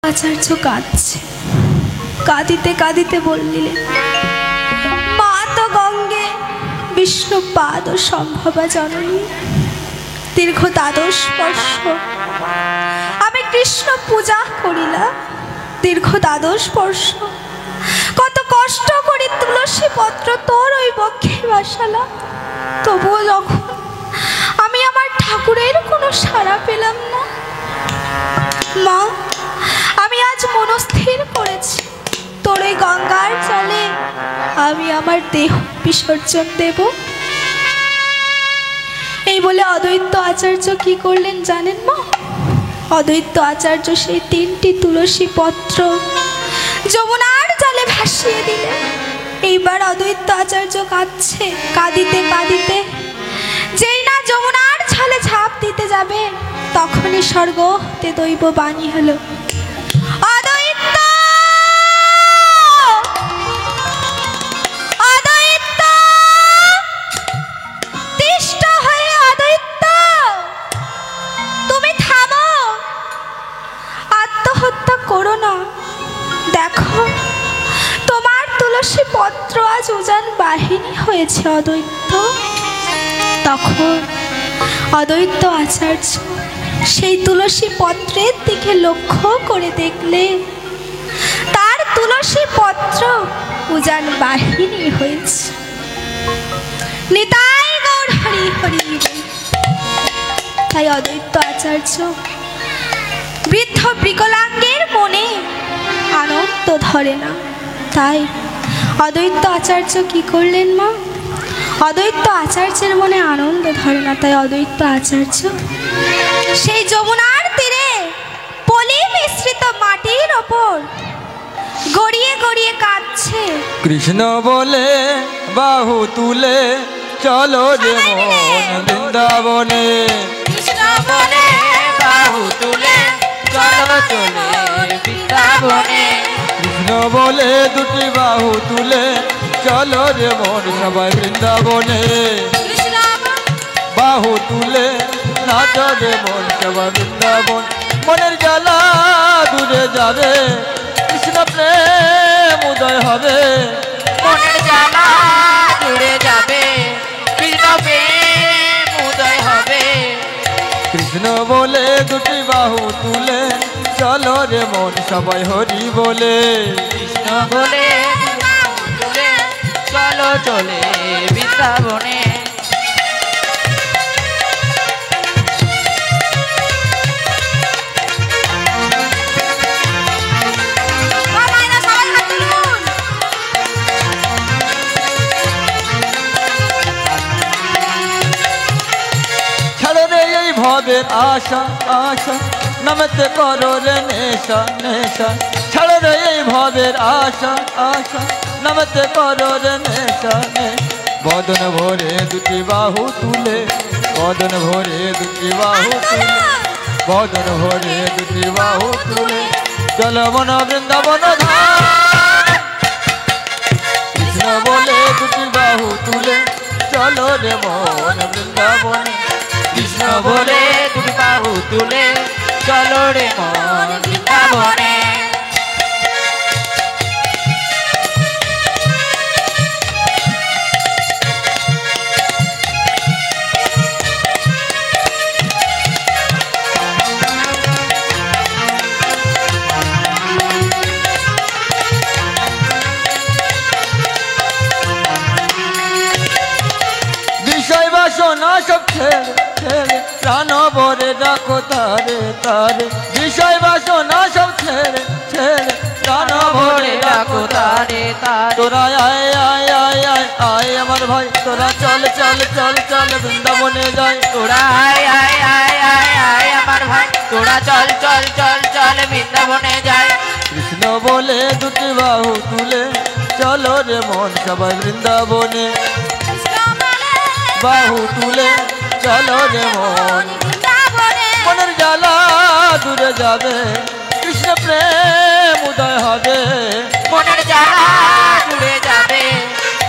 আচার্য কাঁদছে, কাঁদিতে কাঁদিতে বললেন, মা তো গঙ্গে বিষ্ণু পাদ ও সম্ভবা জননী, দীর্ঘ দ্বাদশ বর্ষ আমি কৃষ্ণ পূজা করিলাম, দীর্ঘ দ্বাদশ বর্ষ কত কষ্ট করি তুলসী পত্র তোর ওই বক্ষে বসালাম, তবুও যখন আমি আমার ঠাকুরের কোনো সাড়া পেলাম না, মা আমি আজ মনস্থির করেছি তোর ওই গঙ্গার জলে আমি আমার দেহ বিসর্জন দেব। এই বলে অদ্বৈত আচার্য কি করলেন জানেন মা? অদ্বৈত আচার্য সেই 3টি তুলসী পত্র যমুনার জলে ভাসিয়ে দিলেন। এইবার অদ্বৈত আচার্য কাঁদছে, কাঁদিতে কাঁদিতে যেই না যমুনার জলে ঝাঁপ দিতে যাবে তখনই স্বর্গ হতে দৈব বাণী হলো, অদ্বৈত অদ্বৈত তিষ্ঠ হয়ে, অদ্বৈত তুমি থামো, আত্মহত্যা করো না, দেখো তোমার তুলসী পত্র আজ উজান বাহিনী হয়েছে অদ্বৈত। তখন অদ্বৈত আচার্য সেই তুলসী পত্রের দিকে লক্ষ্য করে দেখলে তার তুলসী পত্র উজান বাহিনী হয়েছে। নিতাই গৌর হরি হরি। তাই অদ্বৈত আচার্য বৃদ্ধ বিকলাঙ্গের মনে আনন্দ ধরে না, তাই অদ্বৈত আচার্য কি করলেন মা? অদ্বৈত আচার্যের মনে আনন্দ ধরে না, তাই অদ্বৈত আচার্য সেই যমুনার তীরে পলি মিশ্রিত মাটির ওপর গড়িয়ে গড়িয়ে কাঁদছে। কৃষ্ণ বলে বাহু তুলে চলো রে মন বৃন্দাবনে, কৃষ্ণ বলে বাহু তুলে চলো চলে বৃন্দাবনে, কৃষ্ণ বলে দুটি বাহু তুলে চলো রে মন সবাই বৃন্দাবনে, কৃষ্ণ বাহু তুলে নাচ রে মন সবাই বৃন্দাবন, মনের জ্বালা দূরে যাবে, কৃষ্ণ প্রেম উদয় হবে, মনের জ্বালা দূরে যাবে, কৃষ্ণ প্রেম উদয় হবে, কৃষ্ণ বলে দুটি বাহু তুলে চলো রে মন সবাই হরি বলে, কৃষ্ণ বলে বাহু তুলে চলো চলে বৃন্দাবনে। ছাড়ো রে এই ভবের আশা আশা, নামেতে করো রে নেশা নেশা, ছাড়ো রে এই ভবের আশা আশা, নামেতে করো রে নেশা নেশা, বদন ভরে দুটি বাহু তুলে, বদন ভরে দুটি বাহু তুলে, বদন ভরে দুটি বাহু তুলে চল মন বৃন্দাবন ধাম, কৃষ্ণ বলে দুটি বাহু তুলে চলো রে মন বৃন্দাবনে, কৃষ্ণ বলে দুটি বাহু তুলে চলো রে মন বৃন্দাবনে। বিষয় বাসনা সব ছেড়ে ছেড়ে প্রাণ ভরে রাখো তারে তারে, বিষয় বাসনা সব ছেড়ে ছেড়ে প্রাণ ভরে রাখো তারে তারে, তোরা আয় আয় আয় আয় আয় আমার ভাই, তোরা চল চল চল চল বৃন্দাবনে যাই, তোরা আয় আয় আয় আয় আয় আমার ভাই, তোরা চল চল চল চল বৃন্দাবনে যাই, কৃষ্ণ বলে দুটি বাহু তুলে চলো রে মন সবাই বৃন্দাবনে, বাহু তুলে চলো রে মন, মনের জ্বালা দূরে যাবে, কৃষ্ণ প্রেম উদয় হবে, মনের জ্বালা দূরে যাবে,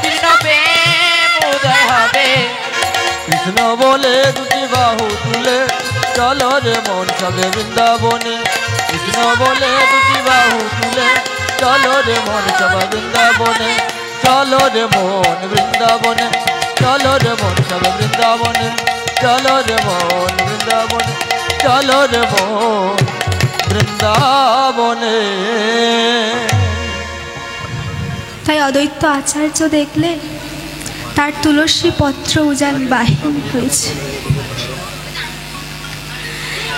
কৃষ্ণ প্রেম উদয় হবে, কৃষ্ণ বলে দুটি বাহু তুলে চলো রে মন সবে বৃন্দাবনে, কৃষ্ণ বলে দুটি রে মন সব বৃন্দাবনে, চলো রে মন বৃন্দাবনে, চলো রে মন সব বৃন্দাবনে, চলো রে মন বৃন্দাবনে, চলো রে মন বৃন্দাবনে। তাই অদ্বৈত আচার্য দেখলে তার তুলসী পত্র উজান বাহিন হয়েছে,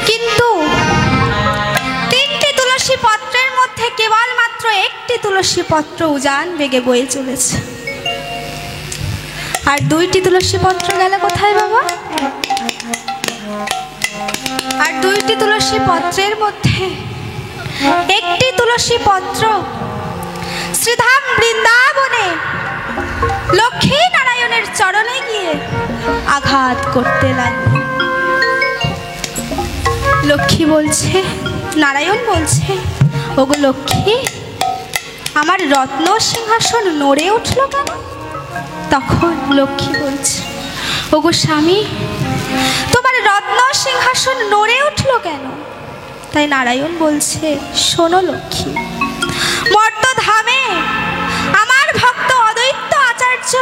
কিন্তু তিনটি তুলসী পত্রের মধ্যে কেবলমাত্র একটি তুলসী পত্র উজান বেগে বয়ে চলেছে। আর দুইটি তুলসী পত্র গেল কোথায় বাবা? আর দুইটি তুলসী পত্রের মধ্যে একটি তুলসী পত্র শ্রীধাম বৃন্দাবনে লক্ষ্মী নারায়ণের চরণে গিয়ে আঘাত করতে লাগলো। লক্ষ্মী বলছে, নারায়ণ বলছে, ওগো লক্ষ্মী, আমার রত্ন সিংহাসন নড়ে উঠল কেন? তখন লক্ষ্মী বলছে, ওগো স্বামী, তোমার রত্ন সিংহাসন নড়ে উঠল কেন? তাই নারায়ণ বলছে, শোনো লক্ষ্মী, মর্তধামে আমার ভক্ত অদ্বৈত আচার্য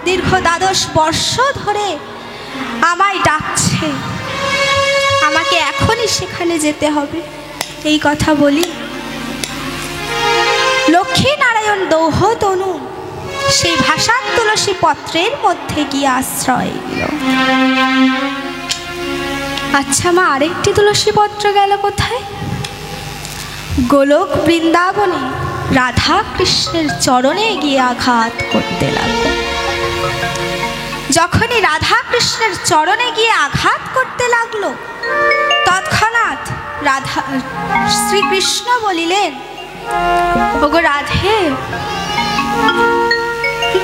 দীর্ঘ 12 বর্ষ ধরে আমায় ডাকছে, আমাকে এখনই সেখানে যেতে হবে। এই কথা বলি লক্ষ্মী নারায়ণ দৌহ তনু সেই ভাষান তুলসী পত্রের মধ্যে গিয়ে আশ্রয় দিল। আচ্ছা মা, আরেকটি তুলসী পত্র গেল কোথায়? গোলক বৃন্দাবনে রাধা কৃষ্ণের চরণে গিয়ে আঘাত করতে লাগলো। যখনই রাধা কৃষ্ণের চরণে গিয়ে আঘাত করতে লাগলো, তৎক্ষণাৎ শ্রীকৃষ্ণ বলিলেন, ওগো রাধে,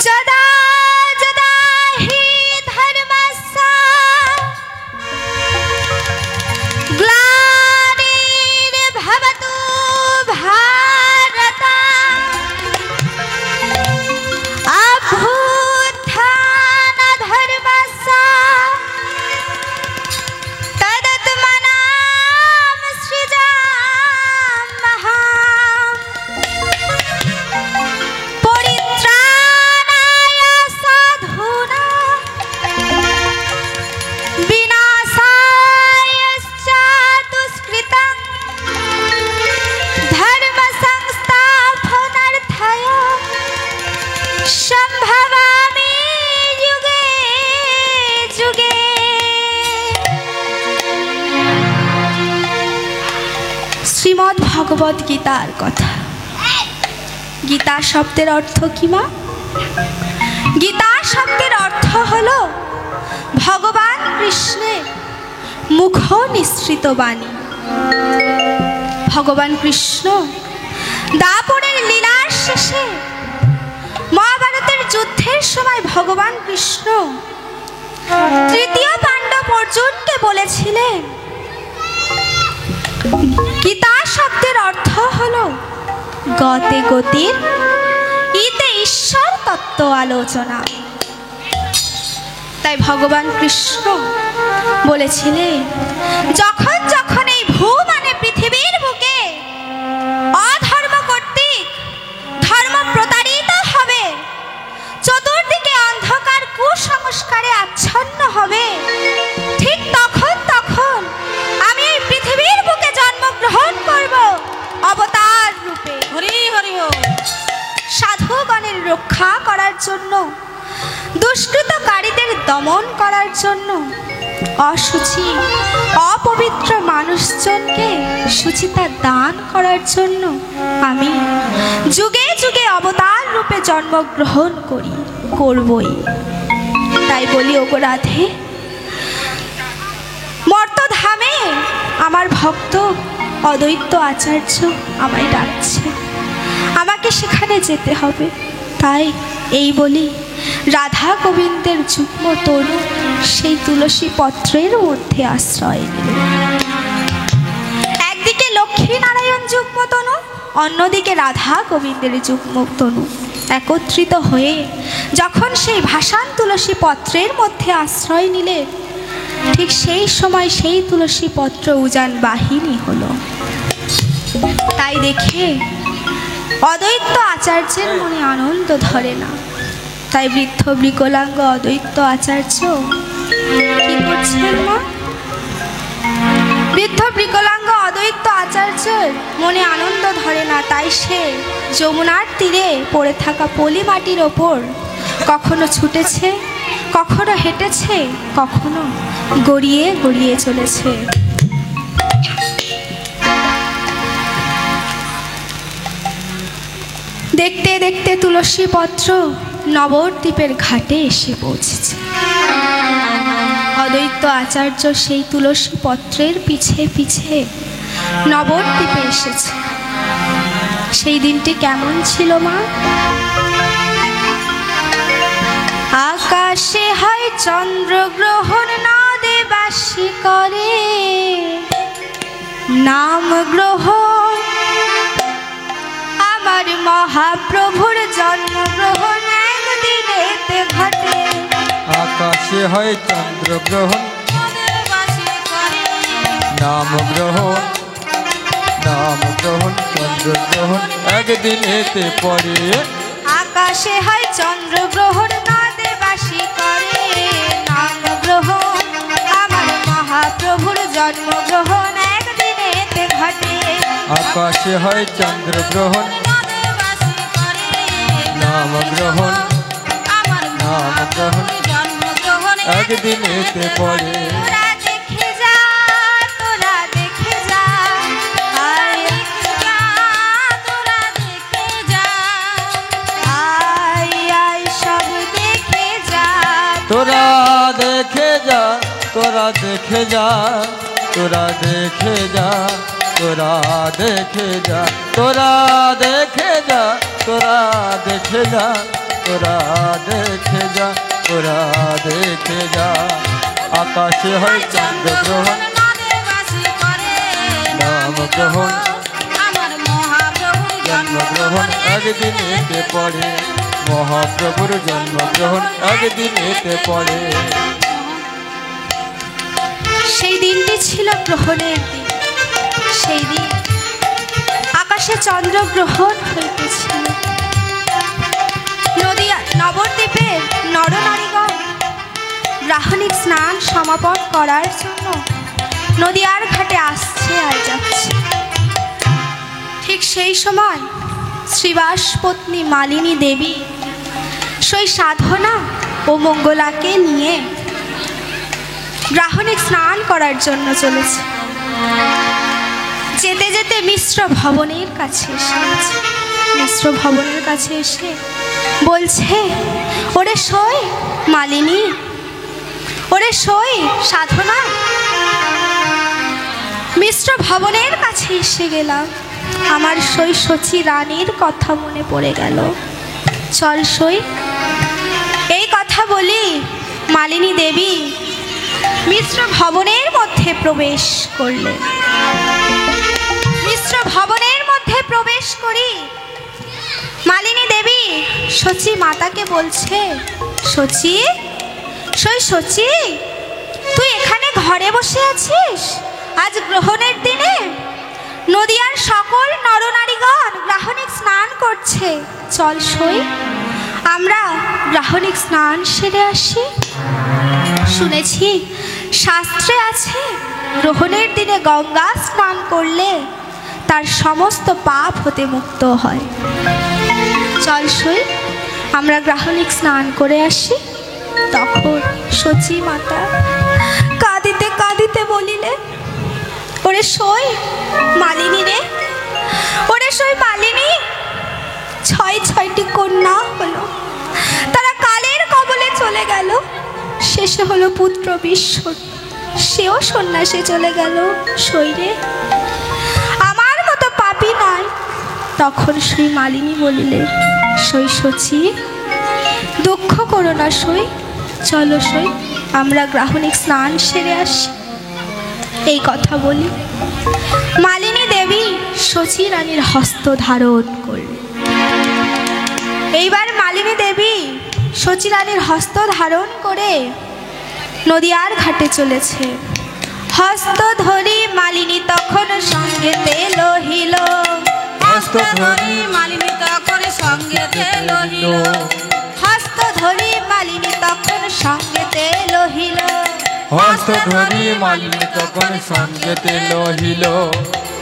যদা যদা হি ধর্মস্য গ্লানির্ভবতু ভারত অভ্যুত্থান ধর্মস্য তদাত্মনাম সৃজাম্যহম পরিত্রাণায় সাধূনাং বিনাশায়শ্চ দুষ্কৃতং ধর্ম সংস্থাপনার্থায় সম্ভবামি যুগে যুগে। শ্রীমদ্ ভগবদ গীতার কথা। গীতা শব্দের অর্থ কি মা? গীতা শব্দের অর্থ হলো ভগবান কৃষ্ণের মুখ নিঃসৃত বাণী। ভগবান কৃষ্ণ দাপরের লীলার শেষে মহাভারতের যুদ্ধের সময় ভগবান কৃষ্ণ তৃতীয় পাণ্ডব অর্জুনকে বলেছিলেন, গীতা শব্দের অর্থ হলো গতে গতির ইতে ঈশ্বর তত্ত্ব আলোচনা। তাই ভগবান কৃষ্ণ বলেছিলেন, যখন যখন এই মানে পৃথিবীর বুকে অধর্ম কর্তৃক ধর্ম প্রতারিত হবে, চতুর্দিকে অন্ধকার কুসংস্কারে আচ্ছন্ন হবে, ঠিক তখন তখন আমি এই পৃথিবীর বুকে জন্মগ্রহণ করব অবতার রূপে। হরি হরি বল। সাধুগণের রক্ষা করার জন্য, দুষ্কৃতকারীদের দমন করার জন্য, অশুচি অপবিত্র মানুষজনকে সুচিতা দান করার জন্য আমি যুগে যুগে অবতার রূপে জন্মগ্রহণ করবই। তাই বলি, ওগো রাধে, মর্তধামে আমার ভক্ত অদ্বৈত আচার্য আমায় ডাকছে, আমাকে সেখানে যেতে হবে। তাই এই বলি রাধা গোবিন্দের যুগ্ম তনু সেই তুলসী পত্রের মধ্যে আশ্রয় নিল। একদিকে লক্ষ্মী নারায়ণ যুগ্ম তনু, অন্যদিকে রাধা গোবিন্দের যুগ্ম তনু একত্রিত হয়ে যখন সেই ভাষান তুলসী পত্রের মধ্যে আশ্রয় নিলে, ঠিক সেই সময় সেই তুলসী পত্র উজান বাহিনী হলো। তাই দেখে অদ্বৈত আচার্যের মনে আনন্দ ধরে না, তাই বৃদ্ধ বিকলাঙ্গ অদ্বৈত আচার্য কি করছেন মা? বৃদ্ধ বিকলাঙ্গ অদ্বৈত আচার্যের মনে আনন্দ ধরে না, তাই সে যমুনার তীরে পড়ে থাকা পলি মাটির ওপর কখনো ছুটেছে, কখনো হেঁটেছে, কখনো গড়িয়ে গড়িয়ে চলেছে। দেখতে দেখতে তুলসী পত্র নবদ্বীপের ঘাটে এসে পৌঁছেছে। অদ্বৈত আচার্য সেই তুলসী পত্রের পিছে পিছে নবদ্বীপে এসেছে। সেই দিনটি কেমন ছিল মা? আকাশে হয় চন্দ্রগ্রহণ, নদে বাসি করে নাম গ্রহণ। আমার মহাপ্রভুর জন্মগ্রহণ একদিনেতে ঘটে। আকাশে হয় চন্দ্রগ্রহণ, নাম গ্রহণ, নাম গ্রহণ, চন্দ্রগ্রহণ একদিনেতে পড়ে। আকাশে হয় চন্দ্রগ্রহণ, নদে বাসি করে নাম গ্রহণ। আমার মহাপ্রভুর জন্মগ্রহণ একদিনেতে ঘটে। আকাশে হয় চন্দ্রগ্রহণ, নাম গ্রহণ, নাম গ্রহণ একদিনেতে পড়ে। তোরা দেখে যা, তোরা দেখে যা, আয় তোরা দেখে যা, আয় আয় সব দেখে যা। তোরা দেখে যা, তোরা দেখে যা, তোরা দেখে যা, তোরা দেখে যা, তোরা দেখে যা, তোরা দেখে যা, তোরা দেখে যা, তোরা দেখে যা। আকাশে হয় চন্দ্রগ্রহণ, নাম গ্রহণ, জন্মগ্রহণ একদিনেতে পড়ে। মহাপ্রভুর জন্মগ্রহণ একদিনেতে পড়ে। সেই দিনটি ছিল গ্রহণের দিন। সেই দিন আকাশে চন্দ্রগ্রহণ হইতেছিল। নদিয়া নবদ্বীপের নরনারীগণ গ্রাহণিক স্নান সমাপন করার জন্য নদিয়ার ঘাটে আসছে আর যাচ্ছে। ঠিক সেই সময় শ্রীবাস পত্নী মালিনী দেবী সেই সাধনা ও মঙ্গলাকে নিয়ে গ্রাহণিক স্নান করার জন্য চলেছে। যেতে যেতে মিশ্র ভবনের কাছে এসেছে। মিশ্র ভবনের কাছে এসে বলছে, ওরে সই মালিনী, ওরে সই সাধনা। মিশ্র ভবনের কাছে এসে গেলাম, আমার সই সচি রানীর কথা মনে পড়ে গেল। চল সই। এই কথা বলি মালিনী দেবী মিশ্র ভবনের মধ্যে প্রবেশ করলেন। মিশ্র ভবনের মধ্যে প্রবেশ করি মালিনী দেবী সচি মাতাকে বলছে, সচি, সই সচি, তুই এখানে ঘরে বসে আছিস? আজ গ্রহণের দিনে নদিয়ার সকল নরনারীগণ গ্রাহণিক স্নান করছে। চল সই, আমরা গ্রাহণিক স্নান সেরে আসি। শুনেছি শাস্ত্রে আছে গ্রহণের দিনে গঙ্গা স্নান করলে তার সমস্ত পাপ হতে মুক্ত হয়। চল সই, আমরা গ্রাহণিক স্নান করে আসি। তখন সচি মাতা কাঁদিতে কাঁদিতে বলিলে, ওরে সই মালিনী রে, ওরে সই মালিনী, 6টি কন্যা হলো, তারা কালের কবলে চলে গেল। শেষে হলো পুত্র বিশ্ব, সেও সন্ন্যাসে চলে গেল। সইরে আমার মতো পাপী নয়। তখন সেই মালিনী বলিলে, সই সচি দুঃখ করো না সই, চলো সই আমরা গ্রাহণিক স্নান সেরে আসি। এই কথা বলি মালিনী দেবী সচি রানীর হস্ত ধারণ করলেন। এইবার মালিনী দেবী সচি রানীর হস্ত ধারণ করে নদিয়ার ঘাটে চলেছে। হস্ত ধরি মালিনী তখন সঙ্গে তেল হিল, হস্ত ধরি মালিনী তখন সঙ্গেতে লহিল হস্ত ধরি মালিনী তখন সঙ্গেতে লহিল হস্ত ধরি মালিনী তখন সঙ্গেতে লহিল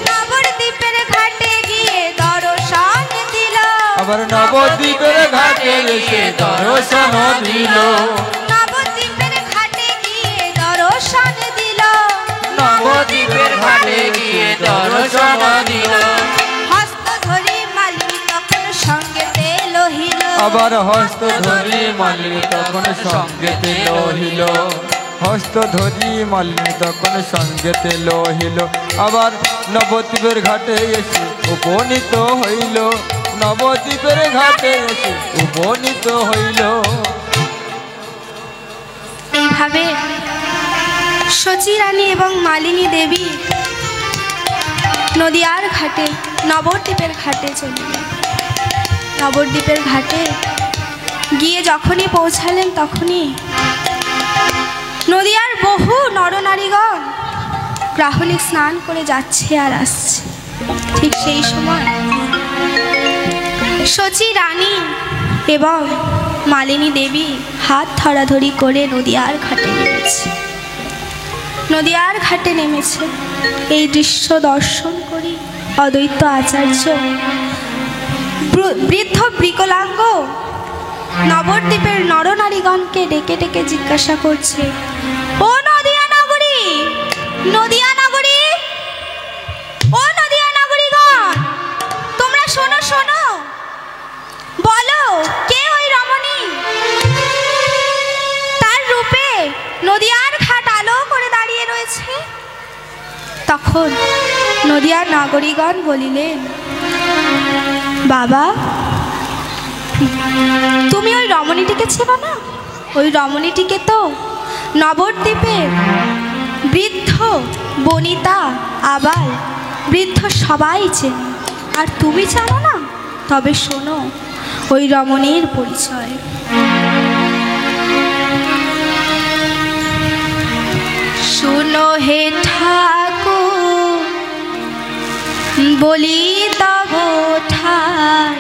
নবদ্বীপের ঘাটে গিয়ে দর্শন দিল আবার নবদ্বীপের ঘাটে এসে দর্শন দিল নবদ্বীপের ঘাটে গিয়ে দর্শন দিল নবদ্বীপের ঘাটে গিয়ে দর্শন দিল হস্ত ধরি মালিনী তখন সঙ্গেতে লহিল আবার হস্ত ধরি মালিনী তখন সঙ্গেতে লহিল হস্ত ধরি মালিনী তখন সঙ্গেতে লহিল আবার নবদ্বীপের ঘাটে এসে উপনীত হইল নবদ্বীপের ঘাটে এসে উপনীত হইল এইভাবে শচী রানী এবং মালিনী দেবী নদিয়ার ঘাটে নবদ্বীপের ঘাটে চলে গেলেন। নবদ্বীপের ঘাটে গিয়ে যখনই পৌঁছালেন তখনই নদিয়ার বহু নরনারীগণ গ্রাহলিক স্নান করে যাচ্ছে আর আসছে। ঠিক সেই সময় শচী রানী এবং মালিনী দেবী হাত ধরাধরি করে নদিয়ার ঘাটে নেমেছে। নদিয়ার ঘাটে নেমেছে এই দৃশ্য দর্শন করি অদ্বৈত আচার্য বৃদ্ধ বিকলাঙ্গ নবদ্বীপের নরনারীগণকে ডেকে ডেকে জিজ্ঞাসা করছে, ও নদিয়া নগরী, নদিয়া নগরী, ও নদিয়া নগরীগণ, তোমরা শোনো শোনো, বলো কে ওই রমণী? তার রূপে নদিয়ার ঘাট আলো করে দাঁড়িয়ে রয়েছে। তখন নদিয়ার নাগরিকগণ বলিলেন, বাবা তুমি ওই রমণীটিকে চেনো না? ওই রমণীটিকে তো নবদ্বীপের বৃদ্ধ বনিতা আবাল বৃদ্ধ সবাই চেনে, আর তুমি জানো না? তবে শোনো ওই রমণীর পরিচয়। শুনো হে ঠাকুর, বলি তব ঠাই,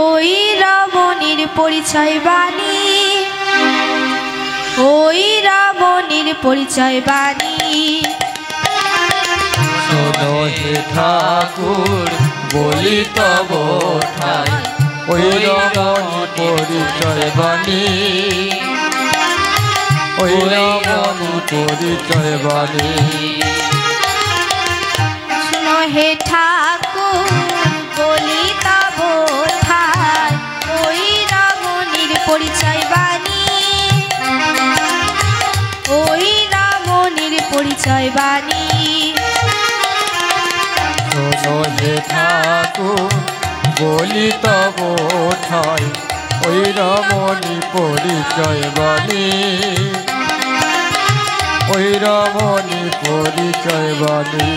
ওই রমণীর পরিচয় বাণী, ওই রমণীর পরিচয় বাণী। শোনো হে ঠাকুর বলি তব ঠাই, ওই রমণী পরিচয় বাণী, ওই রমণী পরিচয় বাণী। শুনো হে ঠাকুর বলি তব ঠাই, ওই রমণীর পরিচয় বাণী, ওই রমণীর পরিচয় বাণী। শোনো হে ঠাকুর বলি তব ঠাই, ওই রমণী পরিচয় বাণী, ওই রমণী পরিচয় বাণী।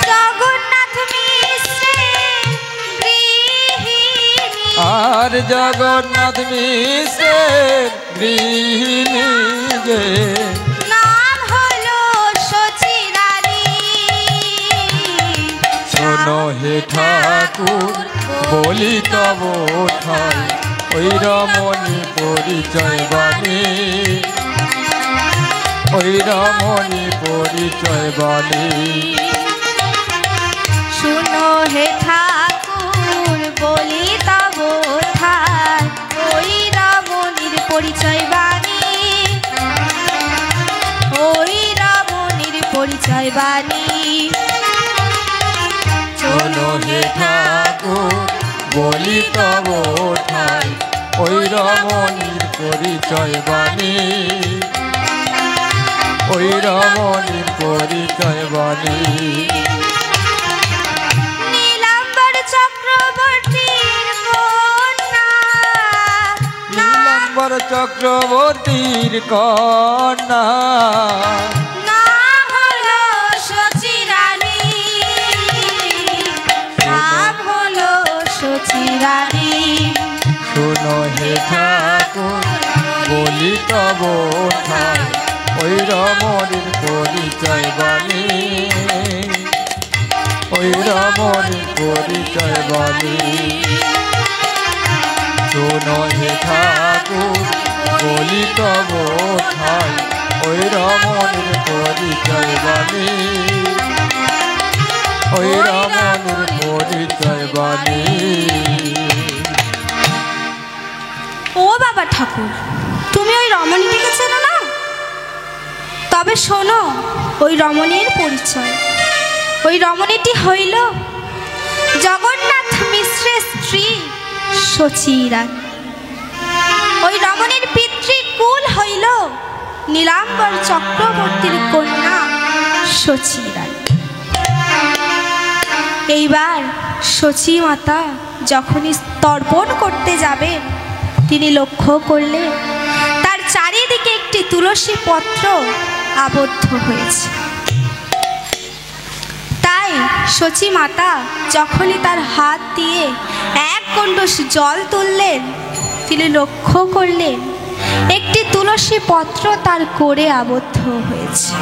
জগন্নাথ মিশ্রের গৃহিণী, আর জগন্নাথ মিশ্রের গৃহিণী যে নাম হলো শচী রানী। শোনো হে ঠাকুর বলি তব ঠাই, ওই রমণী পরিচয় বাণী, ওই রমণী পরিচয় বাণী। শুনো হে ঠাকুর বলি তব ঠাই, ওই রমণীর পরিচয় বাণী, ওই রমণীর পরিচয় বাণী। শোনো হে ঠাকুর বলি তব ঠাই, ওই রমণীর পরিচয় বাণী, ওই রমণীর পরিচয় বাণী। নীলাম্বর চক্রবর্তীর কন্যা, নীলাম্বর চক্রবর্তীর কন্যা, নাম হলো শচী রানী, নাম হলো শচী রানী। শোনো হে ঠাকুর বলি তব ঠাই, ওই রমণীর পরিচয় বাণী, ওই রমণীর পরিচয় বলে। শোনো হে ঠাকুর বলি তব ঠাই, ওই রমণীর পরিচয় বলে, ওই রমণীর পরিচয় বলে। ও বাবা ঠাকুর, তুমি ওই রমণীটিকে চেনো না? তবে শোনো ওই রমণীর পরিচয়। ওই রমণীটি হইল জগন্নাথ মিশ্রের স্ত্রী শচী রানী। ওই রমণীর পিতৃকুল হইল নীলাম্বর চক্রবর্তীর কন্যা শচী রানী। এইবার শচী মাতা যখনই তর্পণ করতে যাবেন, তিনি লক্ষ্য করলেন তার চারিদিকে একটি তুলসী পত্র আবদ্ধ হয়েছে। তাই শচী মাতা যখনই তার হাত দিয়ে এক কলস জল তুললেন, তিনি লক্ষ্য করলেন একটি তুলসী পত্র তার কোরে আবদ্ধ হয়েছে।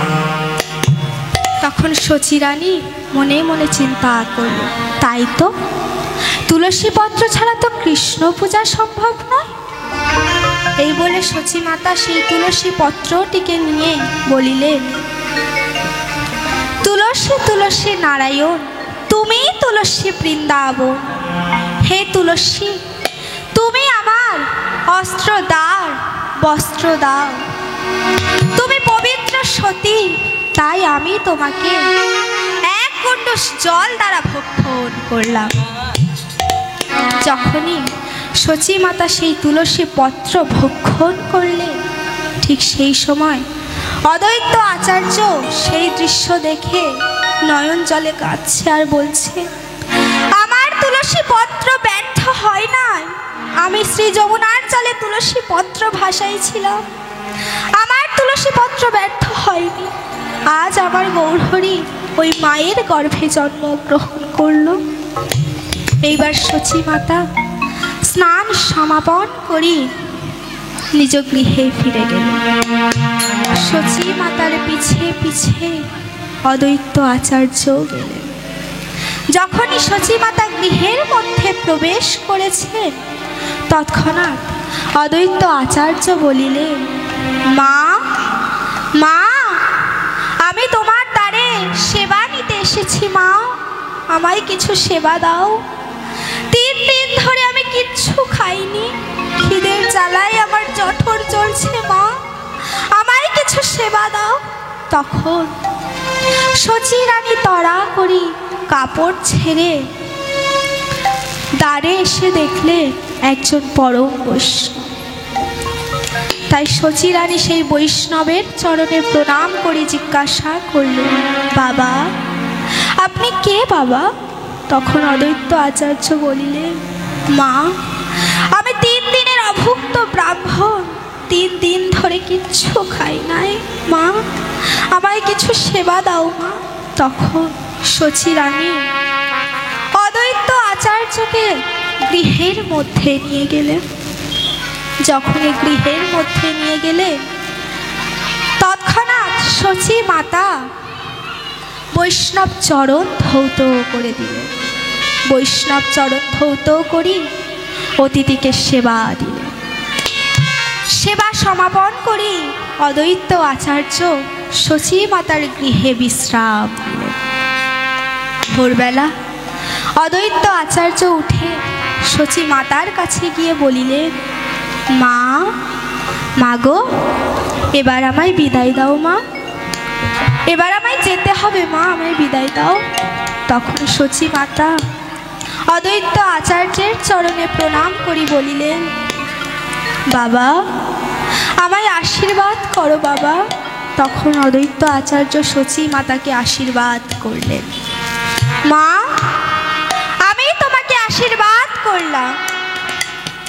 তখন শচী রানী মনে মনে চিন্তা করল, তাই তো, তুলসী পত্র ছাড়া তো কৃষ্ণ পূজা সম্ভব নয়। এই বলে শচী মাতা সেই তুলসী পত্রটিকে নিয়ে বলিলেন, তুলসী তুলসী নারায়ণ, তুমি তুলসী বৃন্দাবন। হে তুলসী, তুমি আমার অস্ত্র দাও, বস্ত্র দাও। তুমি পবিত্র সতী, তাই আমি তোমাকে এক কলস জল দ্বারা ভক্ষণ করলাম। যখনই শচী মাতা সেই তুলসী পত্র ভক্ষণ করলেন, ঠিক সেই সময় অদ্বৈত আচার্য সেই দৃশ্য দেখে নয়ন জলে কাঁদছে আর বলছে, আমার তুলসী পত্র ব্যর্থ হয় নাই। আমি শ্রী যমুনার জলে তুলসী পত্র ভাসাইছিলাম, আমার তুলসী পত্র ব্যর্থ হয়নি। আজ আমার গৌরহরি ওই মায়ের গর্ভে জন্মগ্রহণ করল। এইবার শচী মাতা স্নান সমাপন করি নিজ গৃহে ফিরে গেল। শচী মাতার পিছে পিছে অদ্বৈত আচার্য গেলেন। যখনই শচী মাতা গৃহের মধ্যে প্রবেশ করেছেন, তৎক্ষণাৎ অদ্বৈত আচার্য বলিলেন, মা, মা, আমি তোমার দ্বারে সেবা নিতে এসেছি। মা, আমায় কিছু সেবা দাও। 3 দিন ধরে আমি কিচ্ছু খাইনি, খিদের জ্বালায় আমার জঠর চলছে। মা, আমায় কিছু সেবা দাও। তখন শচী রানী তড়া করি কাপড় ছেড়ে দ্বারে এসে দেখলে একজন পরম বৈষ্ণব। তাই শচী রানী সেই বৈষ্ণবের চরণে প্রণাম করে জিজ্ঞাসা করলেন, বাবা, আপনি কে বাবা? তখন অদ্বৈত আচার্য বলিলেন, মা, আমি 3 দিনের অভুক্ত ব্রাহ্মণ, 3 দিন ধরে কিচ্ছু খাই নাই। মা, আমায় কিছু সেবা দাও মা। তখন শচী রানী অদ্বৈত আচার্যকে গৃহের মধ্যে নিয়ে গেলেন। যখনই গৃহের মধ্যে নিয়ে গেলে, তৎক্ষণাৎ শচী মাতা বৈষ্ণব চরণ ধৌত করে দিলেন। বৈষ্ণব চরণ ধৌত করি অতিথিকে সেবা দিলেন। সেবা সমাপন করি অদ্বৈত আচার্য শচী মাতার গৃহে বিশ্রাম দিলেন। ভোরবেলা অদ্বৈত আচার্য উঠে শচী মাতার কাছে গিয়ে বলিলেন, মা, মাগো, এবার আমায় বিদায় দাও মা, এবার আমায় যেতে হবে মা, আমায় বিদায় দাও। তখন শচী মাতা অদ্বৈত আচার্যের চরণে প্রণাম করি বলিলেন, বাবা, আমায় আশীর্বাদ করো বাবা। তখন অদ্বৈত আচার্য শচী মাতাকে আশীর্বাদ করলেন, মা, আমি তোমাকে আশীর্বাদ করলাম,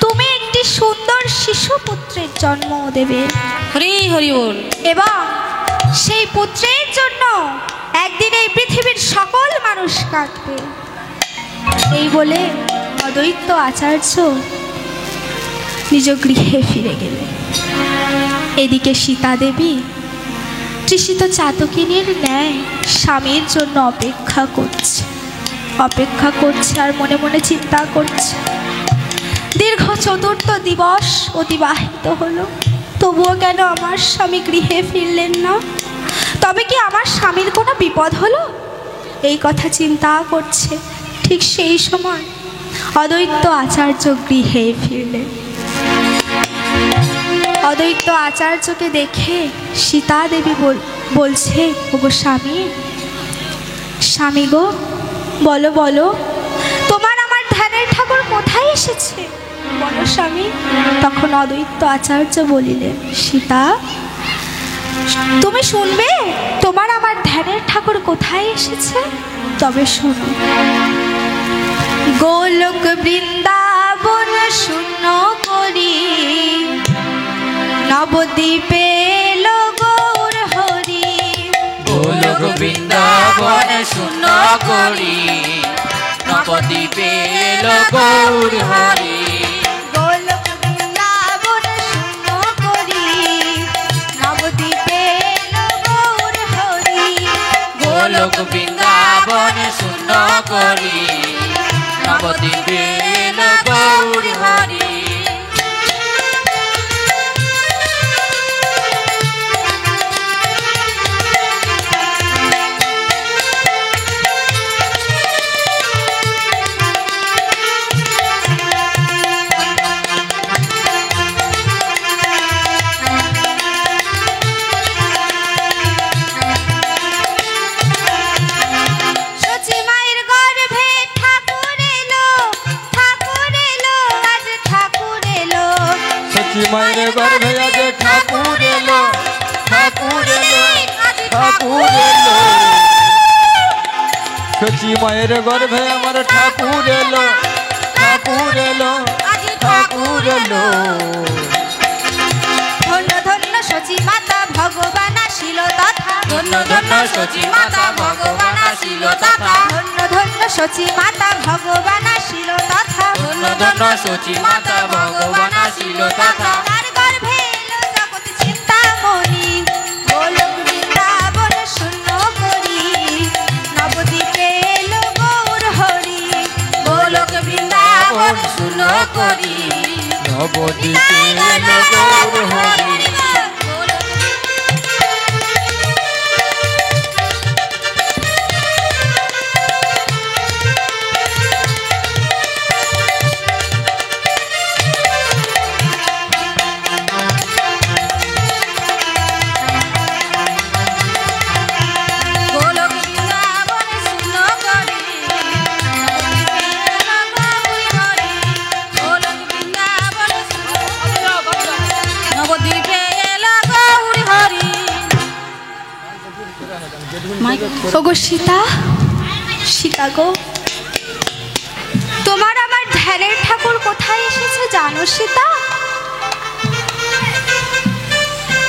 তুমি একটি সুন্দর শিশুপুত্রের জন্ম দেবে। হরি হরি বল। এবং সেই পুত্রের জন্য একদিন এই পৃথিবীর সকল মানুষ কাঁদবে। এই বলে অদ্বৈত আচার্য নিজ গৃহে ফিরে গেলেন। এদিকে সীতা দেবী তৃষিত চাতকিনীর ন্যায় স্বামীর জন্য অপেক্ষা করছে। অপেক্ষা করছে আর মনে মনে চিন্তা করছে। দীর্ঘ ৪র্থ দিবস অতিবাহিত হলো, তবুও কেন আমার স্বামী গৃহে ফিরলেন না? তবে কি আমার স্বামীর কোনো বিপদ হলো? এই কথা চিন্তা করছে। ঠিক সেই সময় অদ্বৈত আচার্য গৃহে ফিরলেন। অদ্বৈত আচার্যকে দেখে সীতা দেবী বলছে, ওগো স্বামী, স্বামী গো, বলো বলো, তোমার আমার ধ্যানের ঠাকুর কোথায় এসেছে? বলো স্বামী। তখন অদ্বৈত আচার্য বলিলেন, সীতা, তুমি শুনবে তোমার আমার ধ্যানের ঠাকুর কোথায় এসেছে? তবে শোনো। গোলক বৃন্দাবন শূন্য করি, নবদ্বীপে এলো গৌর হরি। গোলক বৃন্দাবন শূন্য করি, নবদ্বীপে এলো গৌর হরি। গোলক বৃন্দাবন শূন্য করি, নবদ্বীপে এলো গৌর হরি। গোলক বৃন্দাবন শূন্য করি, নবদ্বীপে এলো গৌর হরি। সচি মায়ের গর্ভে ঠাকুর এলো, ঠাকুর এলো, আজ ঠাকুর এলো। সচি মায়ের গর্ভে আজ ঠাকুর এলো, ঠাকুর এলো, ঠাকুর এলো। সচি মায়ের গর্ভে আমার ঠাকুর এলো, ঠাকুর এলো, ঠাকুর এলো। ধন্য ধন্য সচি মাতা ভগবান আসিল তথা। ধন্য ধন্য সচি মাতা ভগবান আসিল তথা। ধন্য ধন্য সচি মাতা ভগবান আসিল তথা। ধন্য ধন্য সচি মাতা ভগবান আসিল তথা। তার গর্ভে এলো জগৎ চিন্তামণি। গোলক বৃন্দাবন শূন্য করি, নবদ্বীপে এলো গৌর হরি। গোলক বৃন্দাবন শূন্য করি, নবদ্বীপে এলো গৌর হরি। গোলক বৃন্দাবন শূন্য করি, নবদ্বীপে এলো গৌর হরি। ওগো সীতা, সীতা গো, তোমার আমার ধ্যানের ঠাকুর কোথায় এসেছে জানো সীতা?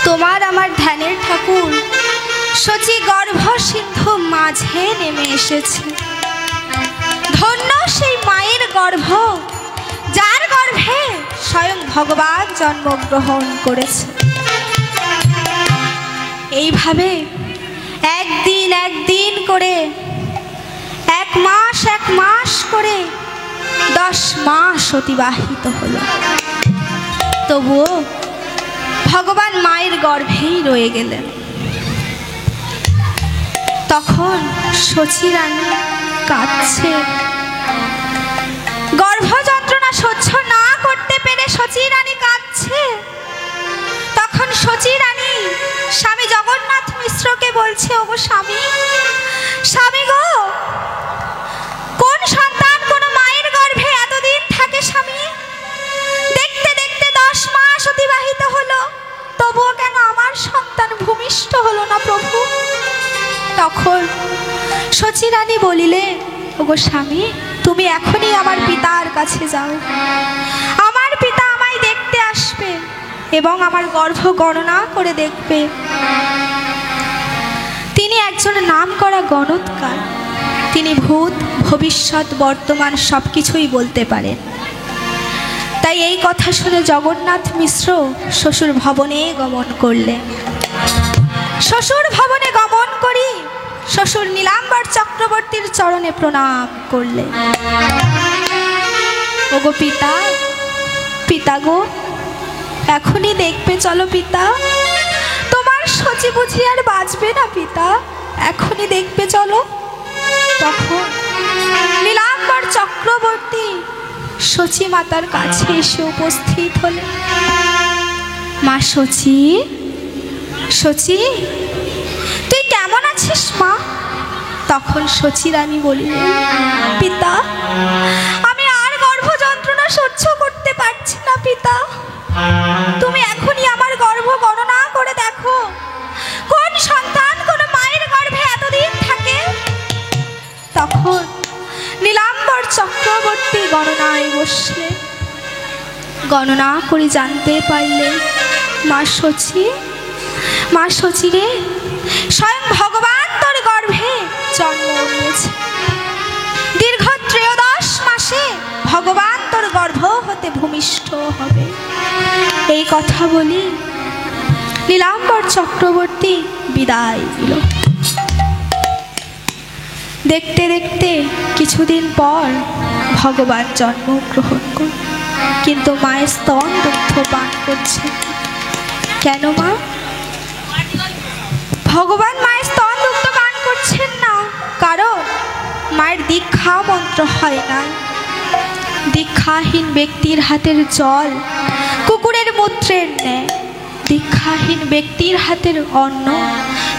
তোমার আমার ধ্যানের ঠাকুর সচি গর্ভ সিন্ধু মাঝে নেমে এসেছে। ধন্য সেই মায়ের গর্ভ, যার গর্ভে স্বয়ং ভগবান জন্মগ্রহণ করেছে। এইভাবে একদিন একদিন করে, এক মাস করে 10 মাস অতিবাহিত হলো। তবুও ভগবান মায়ের গর্ভেই রয়ে গেলেন। তখন সচি রানী কাঁদছে। গর্ভ যন্ত্রণা সহ্য না করতে পেরে সচি রানী কাঁদছে। তখন সচি রানী স্বামী জগন্নাথ মিশ্রকে বলছে, ওগো স্বামী, স্বামী গো, কোন সন্তান কোন মায়ের গর্ভে এতদিন থাকে স্বামী? দেখতে দেখতে 10 মাস অতিবাহিত হলো, তবুও কেন আমার সন্তান ভূমিষ্ঠ হলো না প্রভু? তখন সচি রানী বলিলে, ওগো স্বামী, তুমি এখনই আমার পিতার কাছে যাও। আমার পিতা আমায় দেখতে আসবে এবং আমার গর্ভ গণনা করে দেখবে। তিনি একজন নামকরা গণৎকার। তিনি ভূত, ভবিষ্যৎ, বর্তমান সব কিছুই বলতে পারেন। তাই এই কথা শুনে জগন্নাথ মিশ্র শ্বশুর ভবনে গমন করলেন। শ্বশুর ভবনে গমন করি শ্বশুর নীলাম্বর চক্রবর্তীর চরণে প্রণাম করলেন। ওগো পিতা, পিতা গো, এখনই দেখবে চলো পিতা, তোমার শচী বুঝি আর বাঁচবে না পিতা, এখনই দেখবে চলো। তখন নীলাম্বর চক্রবর্তী শচী মাতার কাছে এসে উপস্থিত হলেন। মা শচী, শচী তুই কেমন আছিস মা? তখন শচী রানী বলিলেন, পিতা আমি আর গর্ভ যন্ত্রণা সহ্য করতে পারছি না পিতা, তুমি এখনই আমার গর্ভ গণনা করে দেখো, কোন সন্তান কোন মায়ের গর্ভে এতদিন থাকে। তখন নীলাম্বর চক্রবর্তী গণনায় বসলেন। গণনা করে জানতে পারলেন মা শচী, মা শচী রে, স্বয়ং ভগবান তোর গর্ভে জন্ম নিয়েছে। দীর্ঘ 13 মাসে ভগবান তোর গর্ভ হতে ভূমিষ্ঠ হবে। এই কথা বলি নীলাম্বর চক্রবর্তী বিদায় দিল। দেখতে দেখতে কিছুদিন পর ভগবান জন্মগ্রহণ করল, কিন্তু মায়ের স্তন দুগ্ধ পান করছে। কেন মা? ভগবান মায়ের স্তন দুগ্ধ পান করছেন না, কারণ মায়ের দীক্ষা মন্ত্র হয় না। দীক্ষাহীন ব্যক্তির হাতের জল কুকুরের মূত্রের ন্যায়, দীক্ষাহীন ব্যক্তির হাতের অন্ন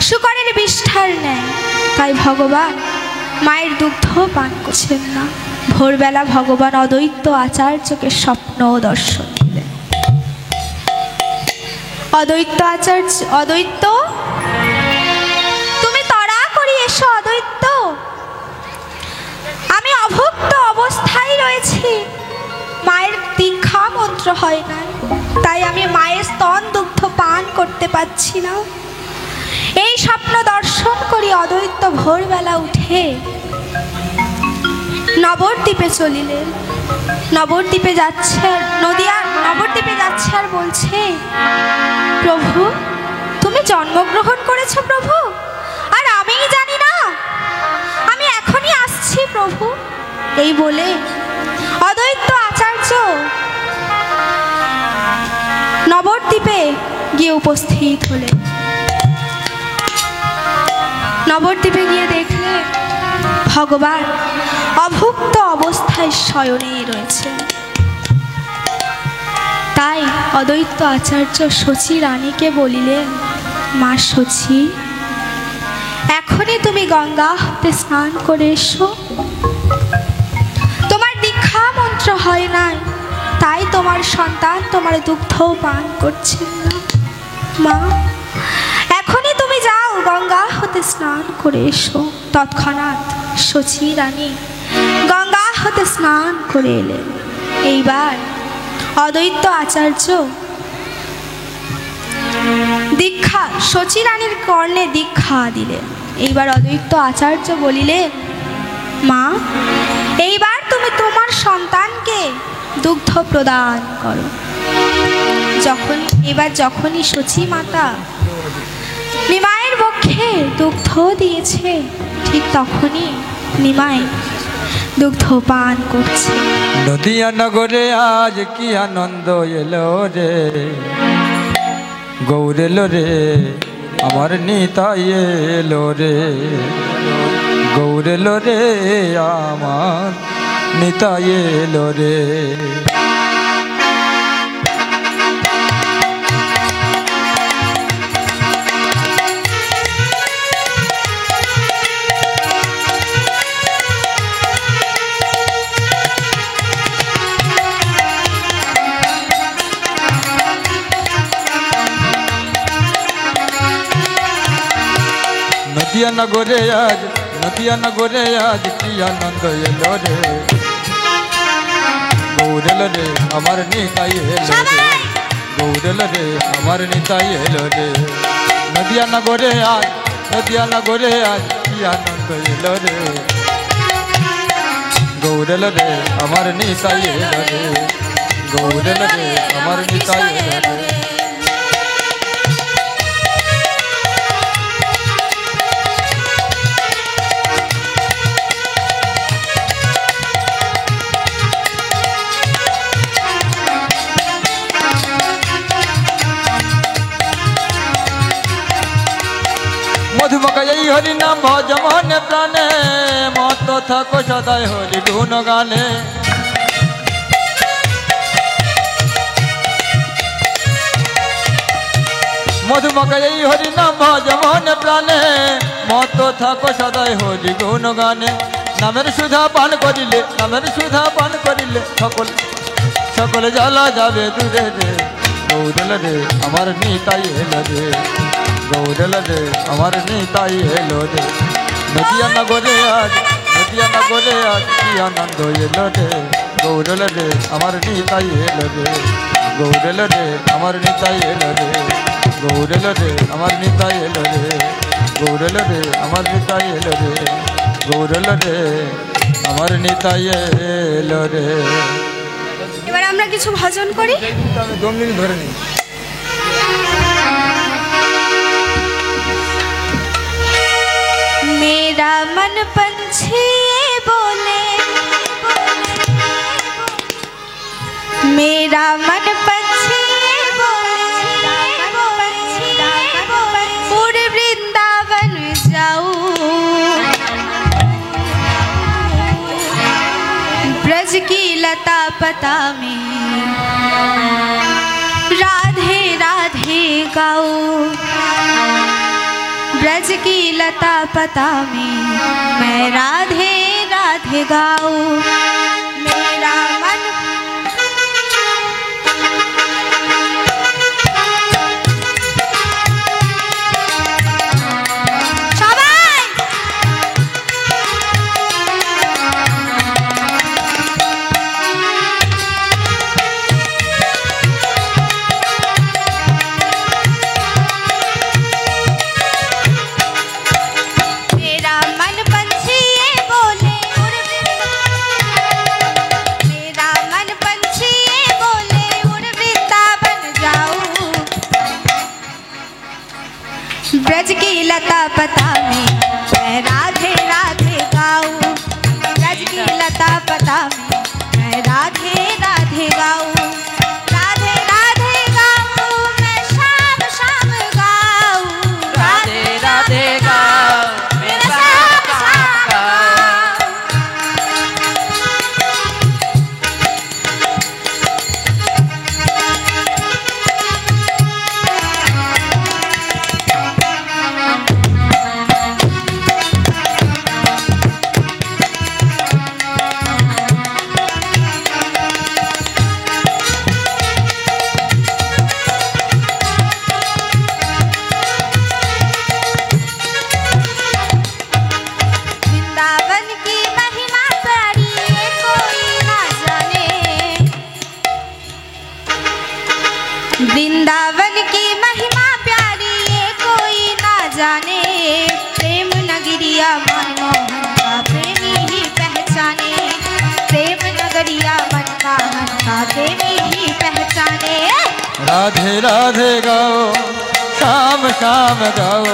শূকরের বিষ্ঠার ন্যায়। তাই ভগবান মায়ের দুগ্ধ পান করছেন না। ভোরবেলা ভগবান অদ্বৈত আচার্যকে স্বপ্ন দর্শন দিলেন। অদ্বৈত আচার্য, অদ্বৈত তুমি তাড়া করি এসো। অদ্বৈত, আমি অভুক্ত অবস্থায় রয়েছি, মায়ের দীক্ষা মন্ত্র হয় না, তাই আমি মায়ের স্তন দুগ্ধ পান করতে পারছি না। এই স্বপ্ন দর্শন করি অদ্বৈত ভোরবেলা উঠে নবদ্বীপে চলিলেন। নবদ্বীপে যাচ্ছে, নবদ্বীপে যাচ্ছে আর বলছে, প্রভু তুমি জন্মগ্রহণ করেছো প্রভু, আর আমিই জানি না, আমি এখনই আসছি প্রভু। এই বলে অদ্বৈত আচার্য নবদ্বীপে গিয়ে উপস্থিত হলেন। নবদ্বীপে গিয়ে দেখলে ভগবান অভুক্ত অবস্থায় শয়নে রয়েছে। তাই অদ্বৈত আচার্য শচী রানীকে বলিলেন, মা শচী এখনই তুমি গঙ্গা হতে স্নান করে এসো। তোমার দীক্ষা মন্ত্র হয় নাই, তাই তোমার সন্তান তোমার দুগ্ধ পান করছে না। মা এখনই তুমি যাও, গঙ্গা হতে স্নান করে এসো। তৎক্ষণাৎ শচী রানী গঙ্গা হতে স্নান করে এলেন। এইবার অদ্বৈত আচার্য দীক্ষা শচী রানীর কর্ণে দীক্ষা দিলেন। এইবার অদ্বৈত আচার্য বলিলেন, মা এইবার তুমি তোমার সন্তানকে দুগ্ধ প্রদান করো। যখনই শচী মাতা নিমাইয়ের বক্ষে দুগ্ধ দিয়েছে, ঠিক তখনই নিমাই দুগ্ধ পান করছে। নদিয়া নগরে আজ কি আনন্দ এলো রে, গৌর এলো রে আমার নিতাই এলো রে, গৌর এলো রে আমার নিতাই এলো রে। নদিয়া নগরে আজ, নদিয়া নগরে আজ কি আনন্দ এলো রে, গৌর এলো রে আমার নিতাই এলো রে, গৌর এলো রে আমার নিতাই এলো রে। নদিয়া নগরে আজ, নদিয়া নগরে আজ কি আনন্দ এলো রে, গৌর এলো রে আমার নিতাই এলো রে, গৌর এলো রে আমার নিতাই এলো রে। হরি নাম ভজ মনে প্রাণে মত থাকো সদাই হরি গুণ গানে মধুমক এই হরি নাম ভজ মনে প্রাণে মত থাকো সদাই হরি গুণ গানে নামের সুধা পান করিলে নামের সুধা পান করিলে সকল জ্বালা যাবে দূরে রে গৌরল রে আমার নিতাই এলো রে গৌরল রে আমার নিতাই এলো রে নদিয়া নগরে আজ কি আনন্দ এলো রে গৌরল রে আমার নিতাই এলো রে গৌরল রে আমার নিতাই এলো রে গৌরল রে আমার নিতাই এলো রে গৌরল রে আমার নিতাই এলো রে গৌরল রে আমার নিতাই এলো রে। এবার আমরা কিছু ভজন করি। আমি দমদিন ধরে নিই। मेरा मन पंछी बोले मेरा मन पंछी बोले उड़ वृंदावन जाऊं ब्रज की लता पता में राधे राधे गाऊं ब्रज की लता पता में मैं राधे राधे गाऊं मेरा मन ब्रज की लता पता में मैं राधे राधे गाऊं ब्रज की लता पता में मैं राधे राधे गाऊं राधे राधे गाऊं मैं शाम शाम गाऊं राधे राधे गाओ मैं शाम शाम गाओ वृंदावन की महिमा प्यारी ये कोई ना जाने वृंदावन की महिमा प्यारी ये कोई ना जाने प्रेम नगरिया मनमोहन का प्रेमी ही पहचाने प्रेम नगरिया मन का हन का प्रेमी ही पहचाने राधे राधे गाओ शाम शाम गाओ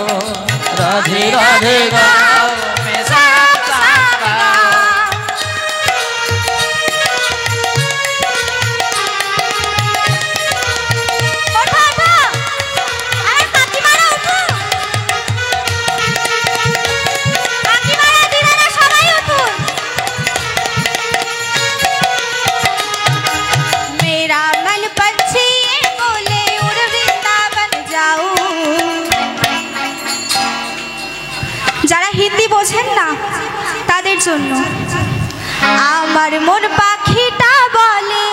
राधे राधे गाओ मैं शाम शाम गाओ ওঠো ওঠো আরে কাকিমারা ওঠো কাকিমারা দিদারা সবাই উঠুন मेरा मन पंछी ये बोले उड़ वृंदावन जाऊं যারা হিন্দি বোঝেন না তাদের জন্য আমার মন পাখিটা বলে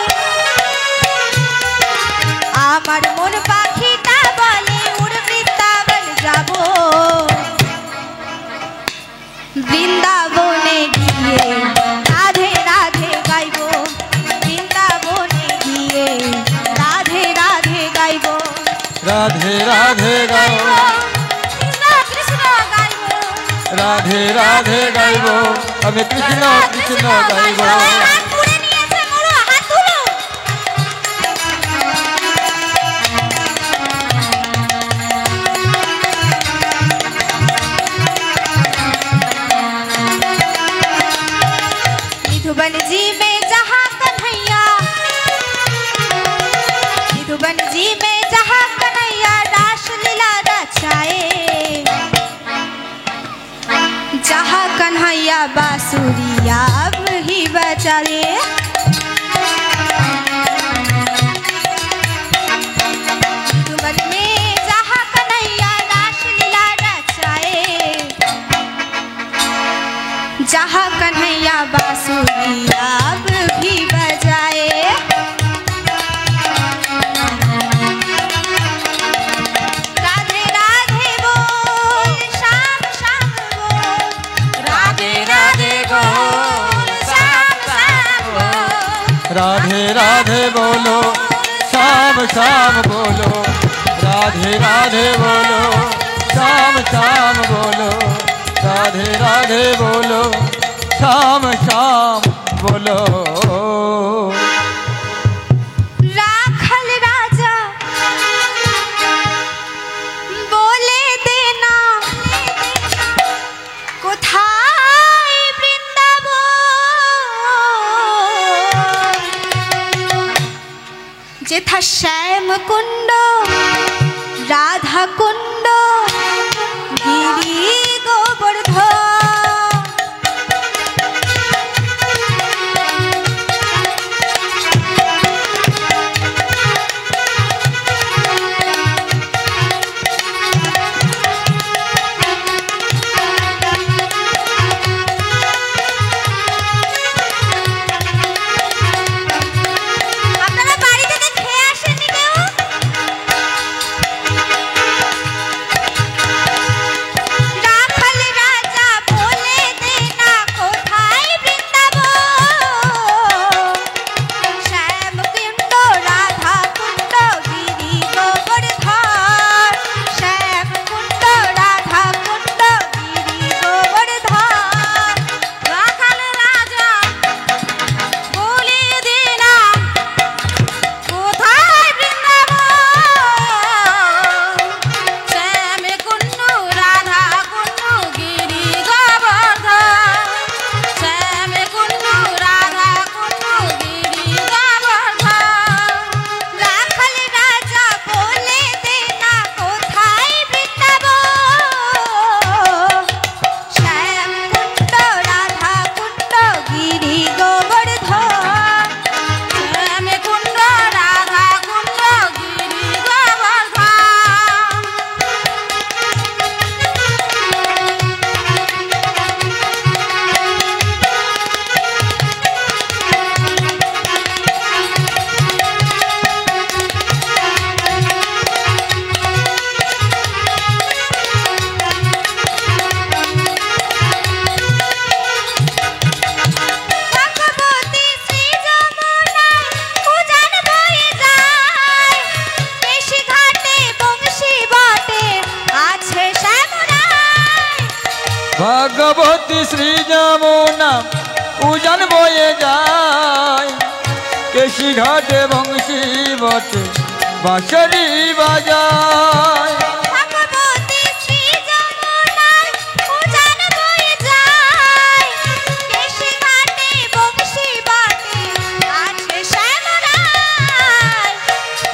আমার মন পাখিটা বলে উড় বৃন্দাবন যাব বৃন্দাবনে গিয়ে রাধে রাধে গাইব বৃন্দাবনে গিয়ে রাধে রাধে গাইব राधे राधे गाओ কৃষ্ণ কৃষ্ণ গাইব राधे राधे गाइबो हमें कृष्ण कृष्ण गाइबो হাত তুলে নিয়েছে মোরা হাত তুলো निधुबन जी में जहाँ कन्हैया निधुबन जी में जहाँ कन्हैया रास लीला रचाए कन्हैया बांसुरिया ही बजा रे। डूमर में जहाँ कन्हैया रासलीला रचाए, जहाँ कन्हैया बांसुरिया भी बजाए। राधे राधे बोल श्याम श्याम बोल, राधे राधे बोल श्याम श्याम बोल, राधे राधे बोलो श्याम श्याम बोलो, राधे राधे बोलो श्याम श्याम बोलो, राधे राधे बोलो श्याम श्याम बोलो। राखल राजा बोले देना कोথায় বৃন্দাবন, যেথা শ্যাম কুণ্ড রাধা কুণ্ড গিরি গোবর্ধন। আপনারা বাড়ি থেকে খেয়ে আসেননি কেউ? রাখাল রাজা বলে দে না কোথায় বৃন্দাবন, শ্যাম কুণ্ড রাধা কুণ্ড গিরি গোবর্ধন, শ্যাম কুণ্ড রাধা কুণ্ড গিরি গোবর্ধন। রাখাল রাজা বলে দে না কোথায় বৃন্দাবন, শ্যাম কুণ্ড রাধা কুণ্ড গিরি গোবর্ধন, শ্যাম কুণ্ড রাধা কুণ্ড গিরি গোবর্ধন। রাখাল রাজা বলে দে না কোথায় বৃন্দাবন, শ্যাম কুণ্ড রাধা কুণ্ড গিরি গোবর্ধন। শ্যাম কুণ্ড রাধা কুণ্ড গিরি গোবর্ধন। ভগবতী শ্রী যমুনায় উজান বয়ে যায়, কেশি ঘাটে বংশী বটে আছে শ্যামরায়। ভগবতী শ্রী যমুনা উজান বয়ে যায়, কেশি ঘাটে বংশী বটে বাঁশরি বাজায়। ভগবতী শ্রী যমুনায় উজান বয়ে যায়, কেশি ঘাটে বংশী বটে আছে শ্যামরায়।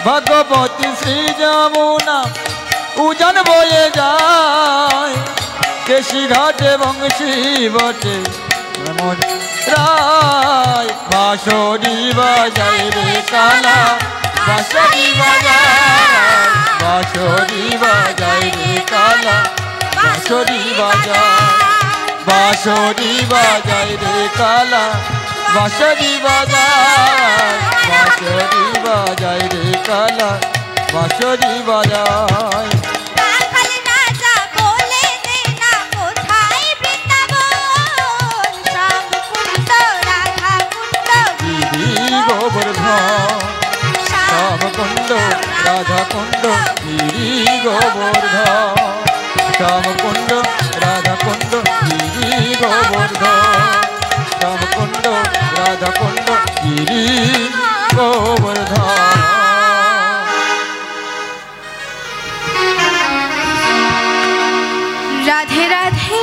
ভগবতী শ্রী যমুনা উজান বয়ে যায়, কেশি ঘাটে বংশী বটে এমন রায়। বাঁশরি বাজায় রে কালা, বাঁশরি বাজায়, বাঁশরি বাজায় রে কালা, বাঁশরি বাজায়, বাঁশরি বাজায় রে কালা, বাঁশরি বাজায়, বাঁশরি বাজায় রে কালা, বাঁশরি বাজায়। রাখাল রাজা বলে দে না কোথায় বৃন্দাবন, শ্যাম কুণ্ড রাধা কুণ্ড গিরি গোবর্ধন, শ্যাম কুণ্ড রাধা কুণ্ড গিরি গোবর্ধন, শ্যাম কুণ্ড রাধা কুণ্ড গিরি গোবর্ধন, শ্যাম কুণ্ড রাধা কুণ্ড গিরি গোবর্ধন। রাধে রাধে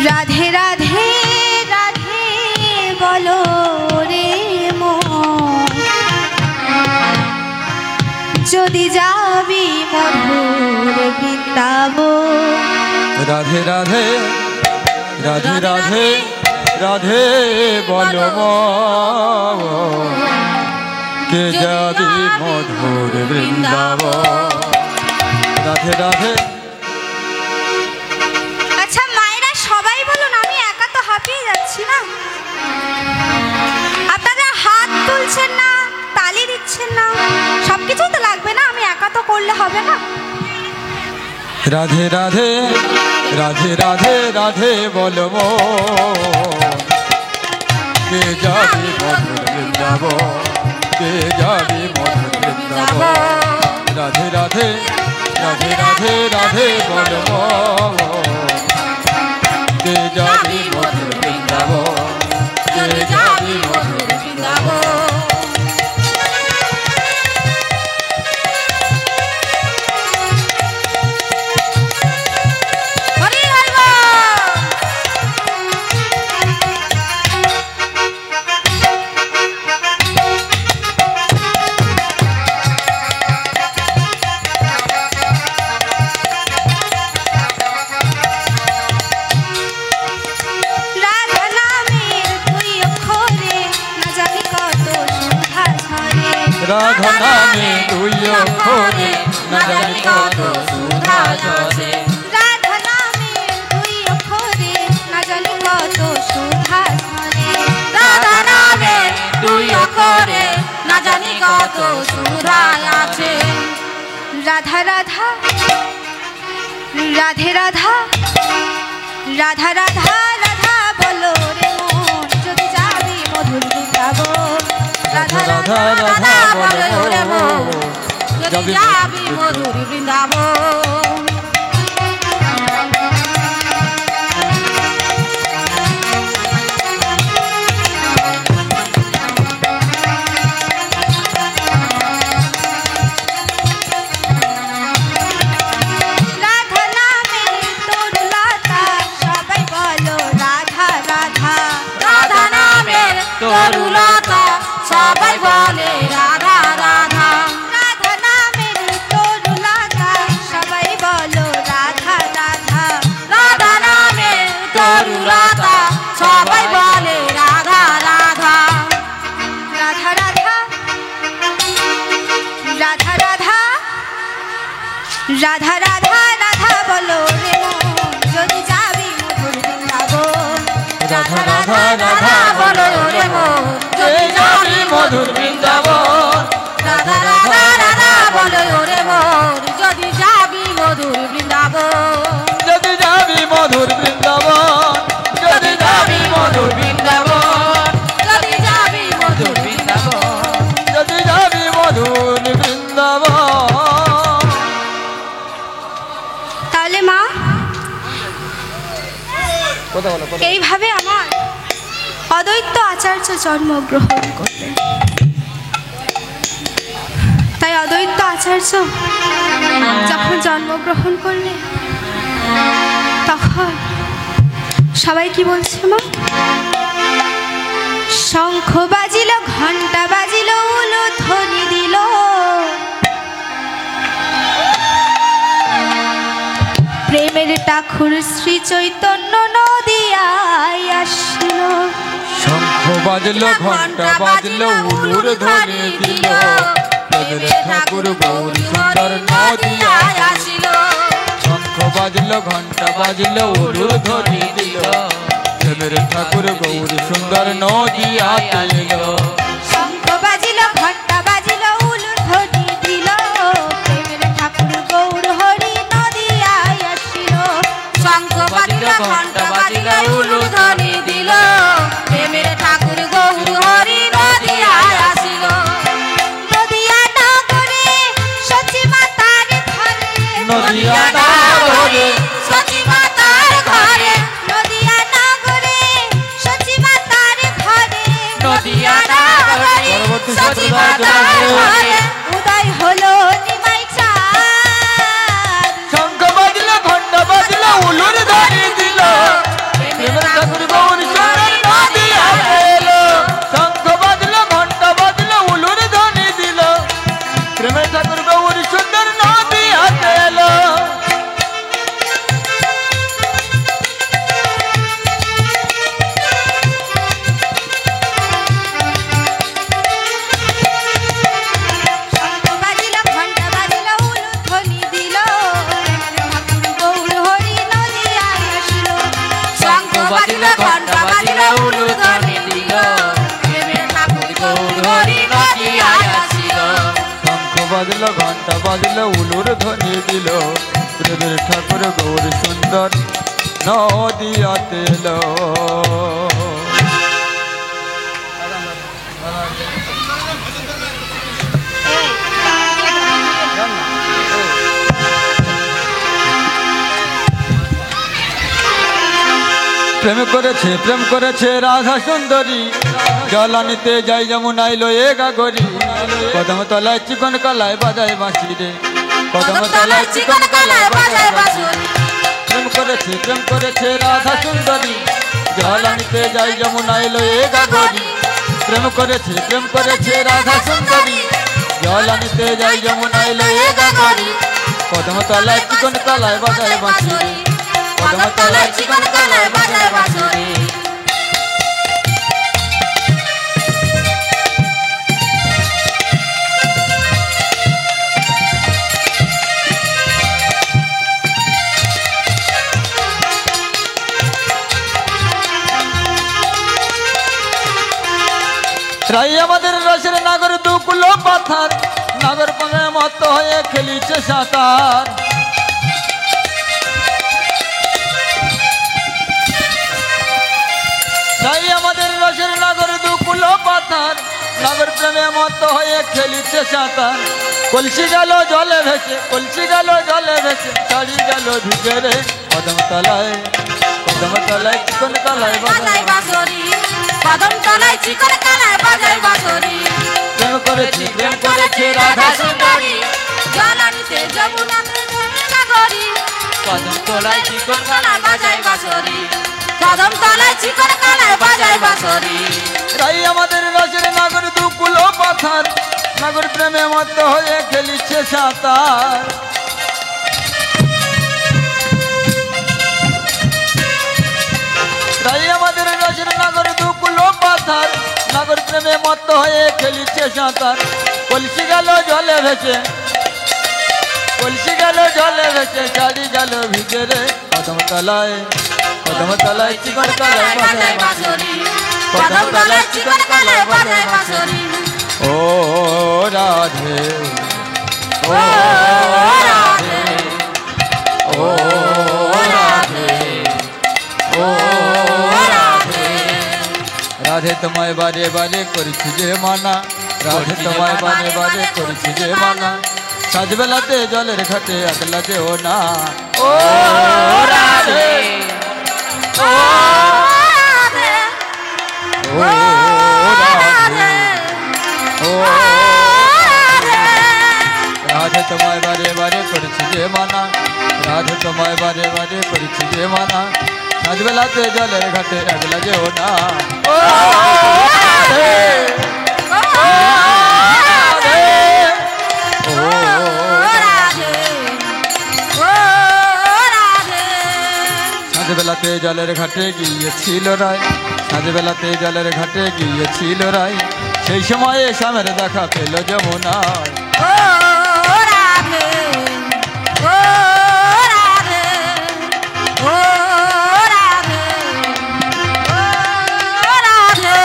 রাধে রাধে রাধে বলো রে মন, যদি যাবি মধুর বৃন্দাবন। রাধে রাধে রাধে রাধে রাধে বলো মন, কে যাবি মধুর বৃন্দাবন। রাধে রাধে। আচ্ছা মায়েরা সবাই বলুন, আমি একা তো হাঁপিয়ে যাচ্ছি না। আপনারা হাত তুলছেন না, তালি দিচ্ছেন না, সব কিছুই তো লাগবে না, আমি একা তো করলে হবে না। রাধে রাধে রাধে রাধে রাধে বলো মন, কে যাবি মধুর বৃন্দাবন, কে যাবি মধুর বৃন্দাবন। রাধে রাধে রাধে রাধে রাধে বলো মন, কে যাবি মধুর বৃন্দাবন, কে যাবি মধুর বৃন্দাবন। রাধা নামে দুই অক্ষরে না জানি কত সুধা ঝরে। রাধা নামে দুই অক্ষরে না জানি কত সুধা ঝরে। রাধা নামে দুই অক্ষরে না জানি কত সুধা আছে। রাধা রাধা রাধে রাধা রাধা রাধা রাধা বলো রে মন, যদি যাবি মধুর বৃন্দাবন। রাধা রাধা রাধা বলো রে মন, যদি যাবি মধুর বৃন্দাবন। রাধা নামে তরুলতা সবাই বলো রাধা রাধা। রাধা নামে তরুলতা সবাই বলে রাধা রাধা। রাধা নামে তরুলতা সবাই বলো রাধা রাধা। রাধা নামে তরুলতা সবাই বলে রাধা রাধা। রাধা রাধা রাধা রাধা রাধা রাধা রাধা বলো রে মন, যদি যাবি মধুর বৃন্দাবন। রাধা রাধা রাধা বলো রে মন, কে যাবি মধুর বৃন্দাবন। রাধা রাধা রাধা বলো রে মন, যদি যাবি মধুর বৃন্দাবন। যদি যাবি মধুর বৃন্দাবন, যদি যাবি মধুর বৃন্দাবন, যদি যাবি মধুর বৃন্দাবন। যদি যাবি মধুর বৃন্দাবন। তাহলে মা কথা বলো, কথা বলো। এইভাবে আমার অদ্বৈত আচার্য জন্মগ্রহণ করলেন। তাই অদ্বৈত আচার্য যখন জন্মগ্রহণ করলেন তখন সবাই কি বলছে মা? শঙ্খ বাজিল, ঘন্টা বাজিল, উলুধ্বনি দিল, প্রেমের ঠাকুর শ্রী চৈতন্য নদিয়ায় আসিল। শঙ্খ বাজলো, ঘন্টা বাজলো, উলুর ধ্বনি দিল, প্রেমের ঠাকুর গৌরী সুন্দর নদিয়ায় আসিল। শঙ্খ বাজলো, ঘন্টা বাজলো, উলুর ধ্বনি দিল, প্রেমের ঠাকুর গৌরী সুন্দর নদিয়াতে এলো। শঙ্খ বাজিল, ঘন্টা বাজিল, উলুধ্বনি দিল, প্রেমের ঠাকুর গৌর হরি নদিয়ায় আসিল। শঙ্খ বাজিল, ঘন্টা বাজিল, উলুধ্বনি দিল, প্রেমের ঠাকুর গৌর হরি নদিয়ায় আসিল। নদিয়া নগরে সচি মাতার ঘরে, নদিয়া নগরে সচি মাতার ঘরে, নদিয়া নগরে সচি মাতার ঘরে, নদিয়া বাজিল ঘন্টা বাজিল উলু ধ্বনি দিল প্রেমের ঠাকুর গৌর হরি নদিয়ায় আসিল শঙ্খ বাজল ঘন্টা বাজল উলুর ধ্বনি দিল প্রেমের ঠাকুর গৌর সুন্দর নদিয়াতে এলো। প্রেম করেছে রাধা সুন্দরী জল আনিতে যাই যেমন আইলো এ গাগরি কদম তলায় চিকন কালায় বাজায় বাঁশি রে কদম তলায় চিকন কালায় বাজায় বাঁশি প্রেম করেছে রাধা সুন্দরী জল আনিতে যাই যেমন আইলো এ গাগরি প্রেম করেছে রাধা সুন্দরী জল আনিতে যাই যেমন আইলো এ গাগরি কদম তলায় চিকন কালায় বাজায় বাঁশি রে কদম তলায় চিকন কালায় বাজায় বাঁশি। রাই আমাদের রসের নাগর দুকুলো পাথার নাগর পাঙে মত হয়ে খেলিছে সাঁতার রাই আমাদের রসের নাগর দুকুলো পাথার নাগর প্রেমে মত হয়ে খেলিছে সাঁতার কলসি গেল জলে ভেসে শাড়ি গেল ভিজে রে কদম তলায় চিকন কালায় বাজায় বাঁশরি কদম তলায় চিকন কালায় বাজায় বাঁশরি প্রেম করেছে রাধা সুন্দরী জল আনিতে যমুনাতে নাগরি কদম তলায় চিকন কালায় বাজায় বাঁশরি কদম তলায় চিকন কালায় বাজায় বাঁশরি রাই আমাদের রসের নাগর দুকুলো পাথার নাগর প্রেমে মত হয়ে খেলিছে সাঁতার রাই আমাদের রসের নাগর দুকুলো পাথার নাগর প্রেমে মত হয়ে খেলিছে সাঁতার কলসি গেল জলে ভেসে শাড়ি গেল ভিজে রে কদম তলায় চিকন কালায় বাজায় বাঁশি কদম তলায় চিকন কালায় বাজায় বাঁশরি ও রাধে ও রাধে ও রাধে ও রাধে রাধে তোমায় বারে বারে করেছি যে মানা রাধে তোমায় বারে বারে করেছি যে মানা সাজবেলাতে জলের ঘাটে আগলা যেও না ও রাধে ও রাধে ও রাধে ও রাধে তোমায় বারে বারে করেছি যে মানা রাধে তোমায় বারে বারে করেছি যে মানা সাজবেলাতে জলের ঘাটে আগলা যেও না ও রাধে সাজবেলাতে জলের ঘাটে গিয়েছিল রায় সাজবেলাতে জলের ঘাটে গিয়েছিল রায় সেই সময়ে শ্যামের দেখা পেল যমুনায় ও রাধে ও রাধে ও রাধে ও রাধে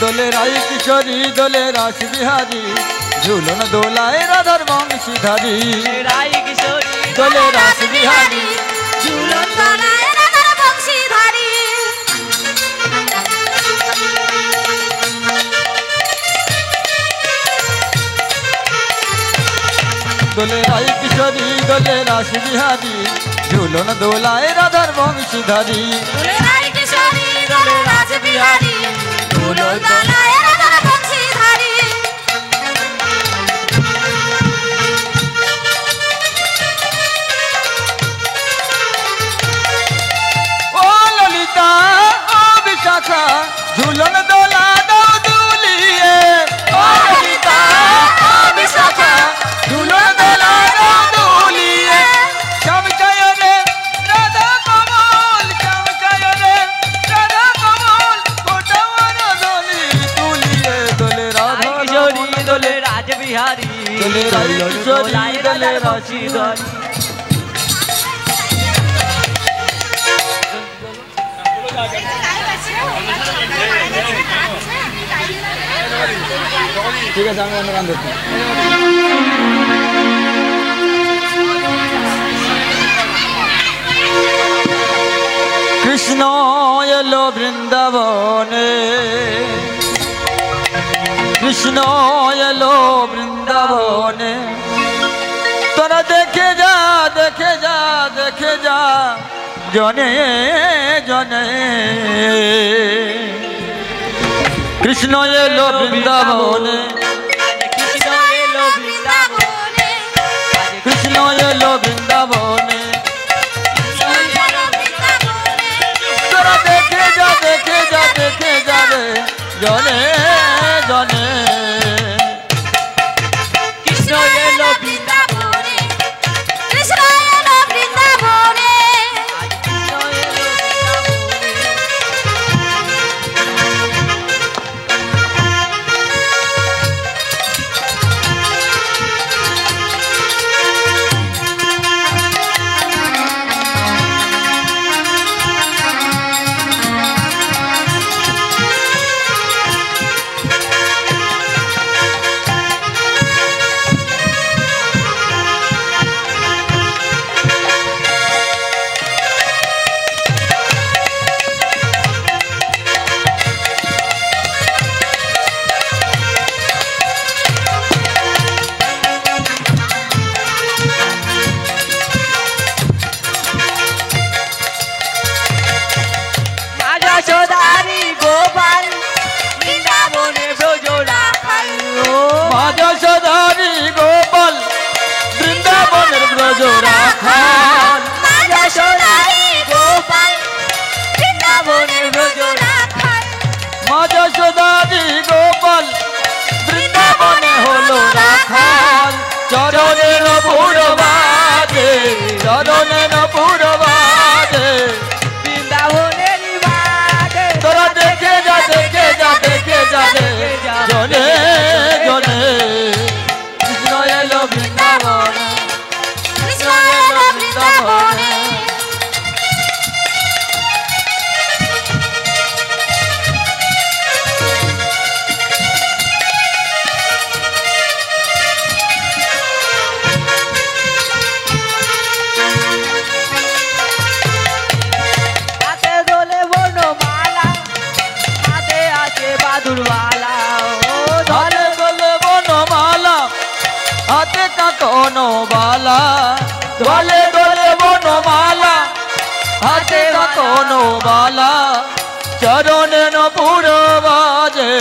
দোলে রাই কিশোরী দোলে রাস বিহারী ঝুলন দোলায় রাধার বংশীধারী রাই কিশোরী দোলে রাস বিহারী ঝুলন তলায় রাধার বংশীধারী দোলে রাই কিশোরী দোলে রাস বিহারী ঝুলন দোলায় রাধার বংশীধারী দোলে রাই কিশোরী দোলে রাস বিহারী ঝুলন তলায় রাধার বংশীধারী ও ললিতা ও বিশাখা ঝুলন দোলা দাও দুলিয়ে ও ললিতা ও বিশাখা ঝুলন দোলা দাও দুলিয়ে শ্যামচায় রে রাধা কমল শ্যামচায় রে রাধা কমল ধরি দলে রাশি ধরি ঠিক আছে আমি অন্য গান দেখছি কৃষ্ণ এলো বৃন্দাবনে কৃষ্ণ এলো বৃন্দাবনে তোরা দেখে যা দেখে যা দেখে যা জনে জনে কৃষ্ণ এলো বৃন্দাবনে কৃষ্ণ এলো বৃন্দাবনে কৃষ্ণ এলো বৃন্দাবনে তোরা দেখে যা দেখে যা দেখে যাবে জনে জনে কৃষ্ণ এলো বৃন্দাবনে কৃষ্ণ এলো বৃন্দাবনে কৃষ্ণ এলো বৃন্দাবনে যশোদারি গোপাল বৃন্দাবনে ব্রজ রাখাল মা যশোদারি গোপাল বৃন্দাবনের ব্রজ রাখাল যশোদারি গোপাল বৃন্দাবনে ব্রজ রাখাল মা যশোদারি গোপাল বৃন্দাবনে হলো রাখাল চরণের পূর্বাদে চরণের পূর্বাদে বৃন্দাবনের বাদে তোরা দেখে যা দেখে যা দেখে যাবে জনে জনে কৃষ্ণ এলো বৃন্দাবনে কৃষ্ণ এলো বৃন্দাবনে হাতে দোলে বনমালা হাতে আছে বাদুরবালা ও ধরে গলে বনমালা হাতে কাকনো বালা ধরে গলে বনমালা হাতে কাকনো বালা চরণে ন পূর্বাজে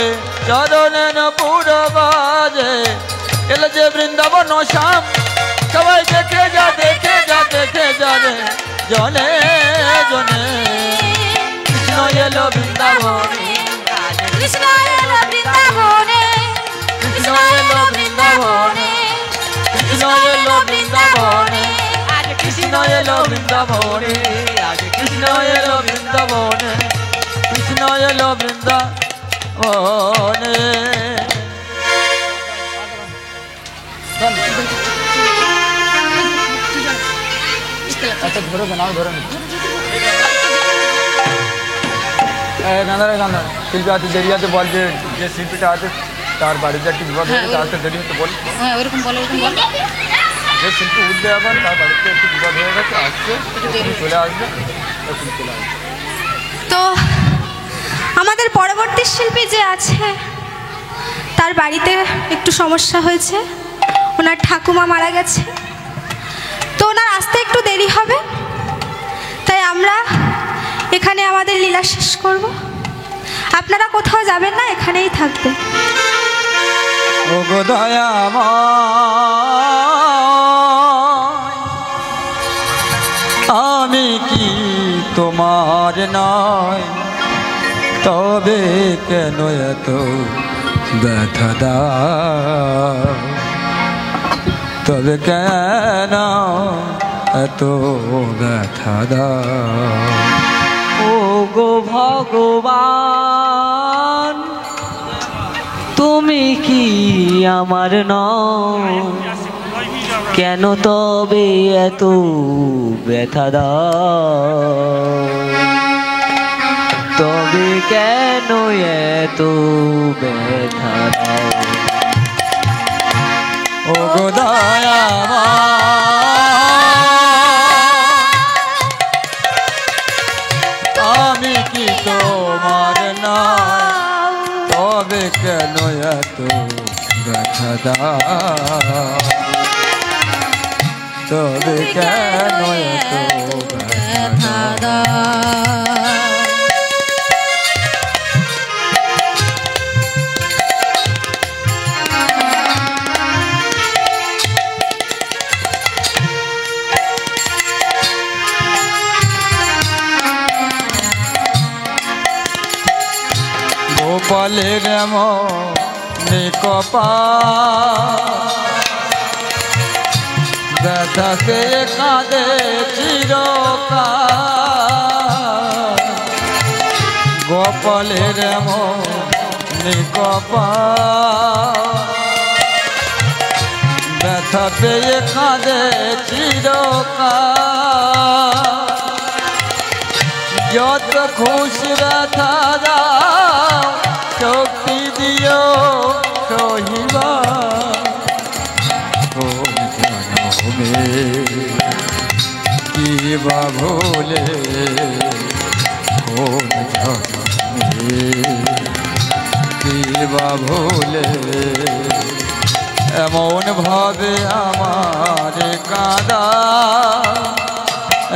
চরণে ন পূর্বাজে এলে যে বৃন্দাবন শ্যাম সবাই দেখে যা দেখে যা দেখে যাবে জনে জনে কৃষ্ণ এলো বৃন্দাবনে কৃষ্ণ এলো বৃন্দাবনে কৃষ্ণ এলো বৃন্দাবনে কৃষ্ণ এলো বৃন্দাবনে আজ কৃষ্ণ এলো বৃন্দাবনে আজ কৃষ্ণ এলো বৃন্দাবনে কৃষ্ণ এলো বৃন্দাবনে আচ্ছা ধরো নাও ধরো গান্ধারে গান্ধার শিল্পী আছে দেরি আছে বল যে শিল্পীটা আছে তার বাড়িতে একটু বিপদ হয়েছে তার সাথে দেরি হচ্ছে বল হ্যাঁ ওরকম বলো ওরকম বলো যে শিল্পী উঠবে আবার তার বাড়িতে একটু বিপদ হয়ে গেছে আসছে তুমি চলে আসবে তখন চলে আসবে তো আমাদের পরবর্তী শিল্পী যে আছে তার বাড়িতে একটু সমস্যা হয়েছে, ওনার ঠাকুমা মারা গেছে, তো ওনার আসতে একটু দেরি হবে, তাই আমরা এখানে আমাদের লীলা শেষ করব। আপনারা কোথাও যাবেন না, এখানেই থাকবেন। ও গো দয়াময় আমি কি তোমার নয়, তবে কেন এত ব্যথা দাও, তবে কেন এত ব্যথা দাও। ও গো ভগবান তুমি কি আমার নও, কেন তবে এত ব্যথা দাও, তবে কেন এত ব্যথা দাও। ও গো দয়াময়, আমি কি তোমার না, তবে কেন এত ব্যথা দাও, তবে কেন এত ব্যথা দাও। গোপালের মনে কপাল, ব্যথাতে কাঁদে চিরকাল। গোপালের মনে কপাল, ব্যথাতে কাঁদে চিরকাল। যত খুশি ব্যথা দাও, শক্তি দিও সহিবা। কোন জনমে কি বা ভুলে, কোন জনমে কি বা ভুলে, এমন ভাবে আমার কাঁদা,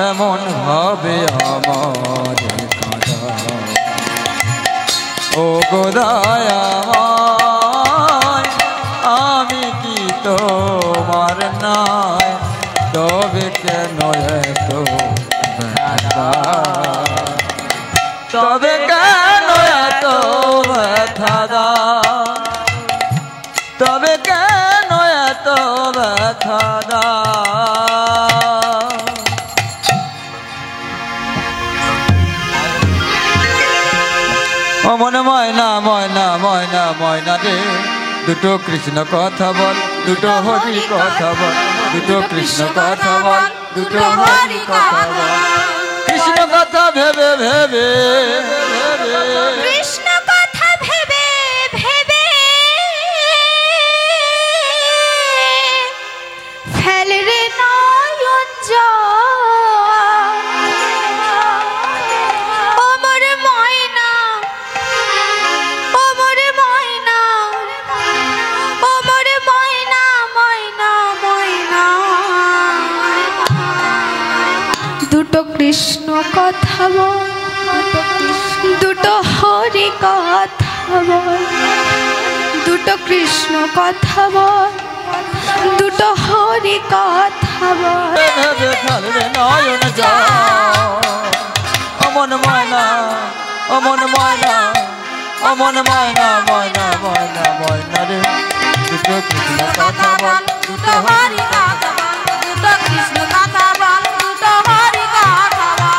এমন ভাবে আমার কাঁদা। ও গো দয়াময়, আমি কি তোমার নাই, তবে কেন এত ব্যথা, তবে কেন এত ব্যথা দাও, তবে কেন এত ব্যথা দাও। অমন ময়না ময়না ময়না ময়না রে, দুটো কৃষ্ণ কথা বল, দুটো হরি কথা বল, দুটো কৃষ্ণ কথা বল, দুটো হরি কথা বল। কৃষ্ণ কথা ভেবে ভেবে কৃষ্ণ কথা ভেবে ভেবে ফেল রে নয়ন জল। ও মোর ময়না, ও মোর ময়না, ও মোর ময়না, ময়না ময়না। দুটো কৃষ্ণ কথা বল, দুটো হরি কথা বল, দুটো কৃষ্ণ কথা বল, দুটো হরি কথা বল। ভেবে ফেল রে নয়ন জল। অমন ময়না, অমন ময়না, অমন ময়না ময়না ময়না ময়না রে, দুটো কৃষ্ণ কথা বল, দুটো হরি কথা বল। দুটো কৃষ্ণ কথা বল, দুটো হরি কথা বল।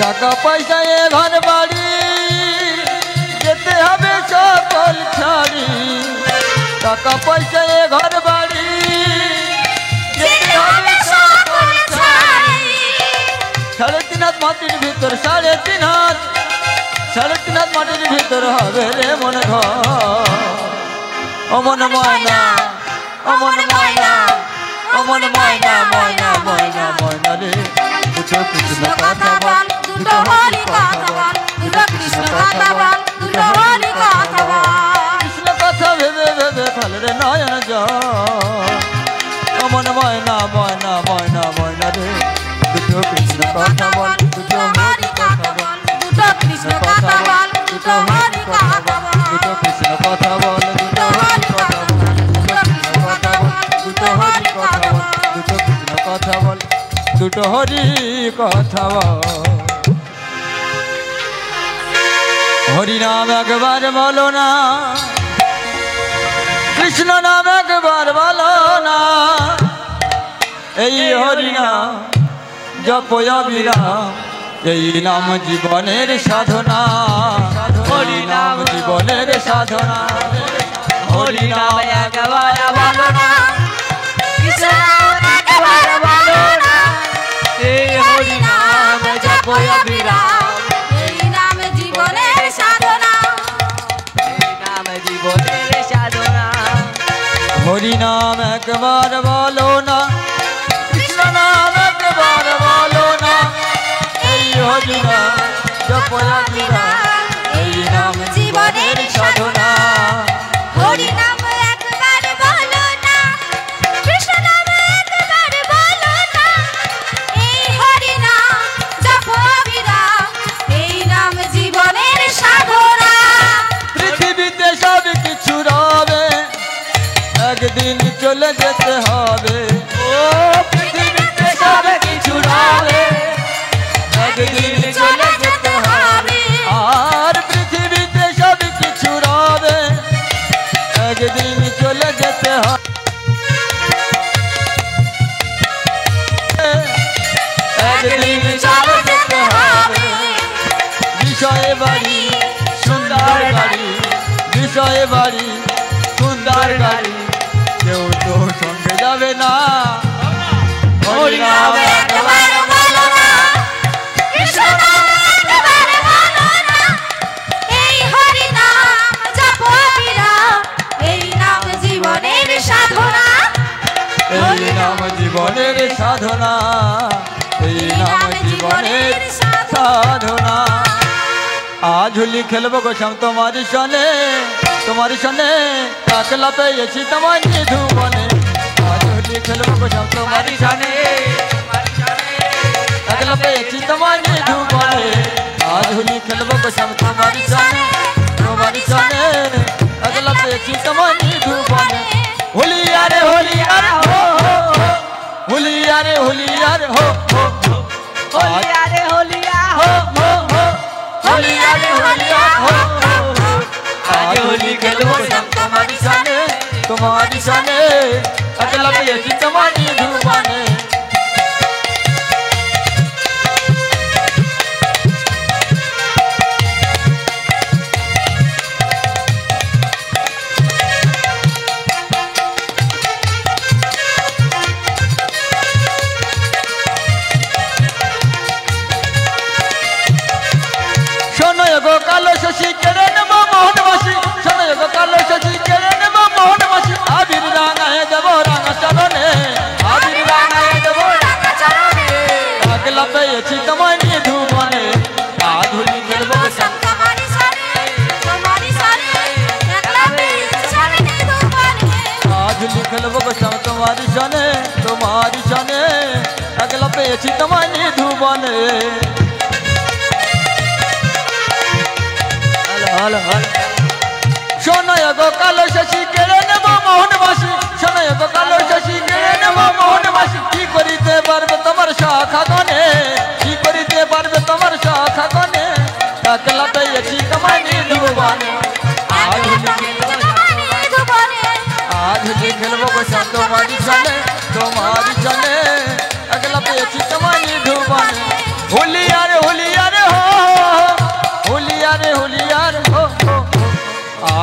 টাকা পয়সা এ ঘর বাড়ি, যেতে হবে সকল ছাড়ি। টাকা পয়সা এ ঘর বাড়ি, যেতে হবে সকল ছাড়ি। 3.5 হাত মাটির ভিতর, 3.5 হাত, 3.5 হাত মাটির ভিতর হবে রে মন ঘর। অমন ময়না, অমন ময়না, অমন ময়না ময়না ময়না ময়না রে, দুটো কৃষ্ণ কথা বল, দুটো হরি কথা বল, দুটো কৃষ্ণ কথা বল, দুটো হরি কথা বল। কৃষ্ণ কথা ভেবে ভেবে ফেল রে নয়ন জল। অমন ময়না ময়না ময়না ময়না রে, দুটো কৃষ্ণ কথা বল, দুটো হরি কথা বল, দুটো কৃষ্ণ কথা বল, দুটো হরি কথা বল। দুটো কৃষ্ণ কথা বল, দুটো হরি কথা বল, দুটো কৃষ্ণ কথা বল, দুটো হরি কথা বল, দুটো কৃষ্ণ কথা বল, দুটো হরি কথা বল। হরি নাম একবার বলো না, কৃষ্ণ নাম একবার বলো না, এই হরিনাম জপয় বিরাম, এই নাম জীবনের সাধনা, হরিনাম জীবনের সাধনা, হরিনাম একবার বলো না, কৃষ্ণ নাম একবার বলো না, এই হরিনাম জপয় বিরাম, এই নাম জীবনের সাধনা, এই নাম জীবনের সাধনা। হরিনাম একবার বলো না, কৃষ্ণ নাম একবার বলো না, এই হরিনাম জপয় বিরাম, এই নাম জীবনের সাধনা, হরিনাম একবার বলো না, কৃষ্ণ নাম একবার বলো না, এই হরিনাম জপ বিরাম, এই নাম জীবনের সাধনা। পৃথিবীতে সব কিছু রবে, একদিন চলে যেতে হবে, ও পৃথিবীতে সব কিছু রবে, একদিন চলে যেতে হবে, আর পৃথিবীতে সব কিছু রবে, একদিন চলে যেতে হবে, একদিন চলে যেতে হবে, বিষয়ে বাড়ি সুন্দর গাড়ি, বিষয়ে বাড়ি সুন্দর গাড়ি, কেউ তো সঙ্গে যাবে না, হরিনাম একবার বলো না, কৃষ্ণ নাম একবার বলো না, এই হরিনাম জপ বিরাম, এই নাম জীবনের সাধনা, এই নাম জীবনের সাধনা, এই নাম জীবনের সাধনা। আজ হোলি খেলবো গো শ্যাম তোমার সনে, তোমার সনে কাকলা পেয়েছি তোমার নিধুবনে, আজ হোলি খেলবো গো শ্যাম তোমার সনে, কাকলা পেয়েছি তোমার নিধুবনে, আজ হোলি খেলবো গো শ্যাম তোমার সনে, তোমার সনে কাকলা পেয়েছি তোমার নিধুবনে, হোলি আরে হোলি আরে হো হো হো, হোলি আরে হোলি আরে হো হো হো, হোলি আরে হোলিয়া হো হো হো, হোলি আরে হোলি আরে হো হো হো, আজ হোলি খেলবো শ্যাম তোমার সনে, তোমার সনে কাকলা পেয়েছি তোমার নিধুবনে, শোনো গো কালো শশী কেড়ে নেব মোহন মাসি, শোনো গো কালো শশী কেড়ে নেব মোহন মাসি, আবির রাঙায় দেব রাঙা চরণে, আবির রাঙায় দেব রাঙা চরণে, কাকলা পেয়েছি তোমায় নিধুবনে, আজ হোলি খেলবো গো শ্যাম তোমারি সারে, তোমারি সারে, একলা পেয়েছি সারে নিধুবনে, আজ হোলি খেলবো গো শ্যাম তোমার সনে, তোমার সনে কাকলা পেয়েছি তোমায় নিধুবনে, হল হল শোনো গো কালো শশী কেড়ে নেব মোহন মাসি, শোনো গো কালো শশী কেড়ে নেব মোহন মাসি, কি করিতে পারবে তোমার শাখা গনে, কি করিতে পারবে তোমার শাখা গনে, কাকলা পেয়েছি তোমায় নিধুবনে, আজ হোলি তোমারি নিধুবনে, আজ হোলি খেলবো গো শ্যাম তোমার সনে, তোমার সনে কাকলা পেয়েছি তোমায় নিধুবনে, হোলি আরে হো হোলি আরে হো হো,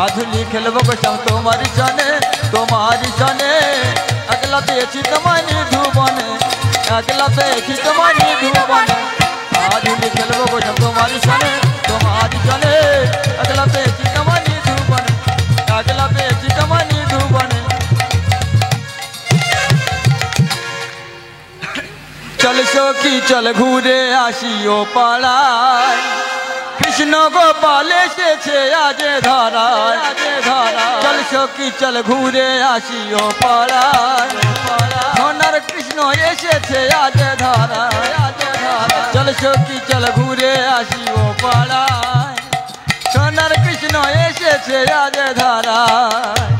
আজ হোলি খেলবো গো শ্যাম তোমার সনে, তোমার সনে একলা পেয়েছি তোমায় নিধুবনে, একলা পেয়েছি তোমায় নিধুবনে, আজ হোলি খেলবো গো শ্যাম তোমার সনে, তোমার সনে একলা পেয়েছি তোমায় নিধুবনে, একলা পেয়েছি তোমায় নিধুবনে, চল সখী চল ঘুরে আসি ও পাড়ায়, কৃষ্ণ গোপাল এসেছে আজ ধরায়, চল সখী চল ঘুরে আসি ও পাড়ায়, সোনার কৃষ্ণ এসেছে আজ ধরায়, চল সখী চল ঘুরে আসি ও পাড়ায়, সোনার কৃষ্ণ এসেছে আজ ধরায়,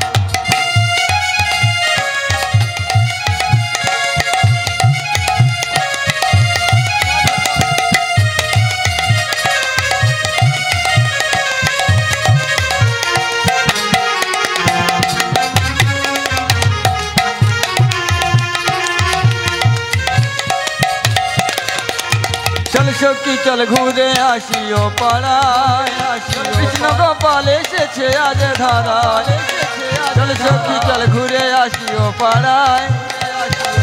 চল সখী চল ঘুরে আসিও পাড়ায় আসিও কৃষ্ণ গোপাল এসেছে আজ ধারায় চল সখী চল ঘুরে আসিও পাড়ায়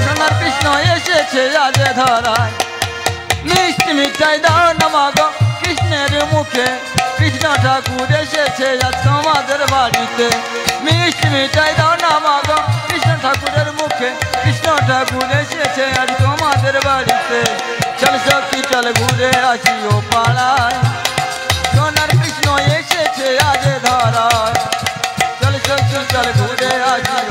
সোনার কৃষ্ণ এসেছে আজ ধারায় মিষ্টি মিঠাই দাও না মাগো কৃষ্ণের মুখে কৃষ্ণ ঠাকুর এসেছে আজ তোমাদের বাড়িতে মিষ্টি মিঠাই দাও না মাগো কৃষ্ণ ঠাকুরের মুখে কৃষ্ণ ঠাকুর এসেছে আজ তোমাদের বাড়িতে চল সখী চল ঘুরে আসিও পাড়ায় সোনার কৃষ্ণ এসেছে আজ ধরায় চল সখী চল ঘুরে আসিও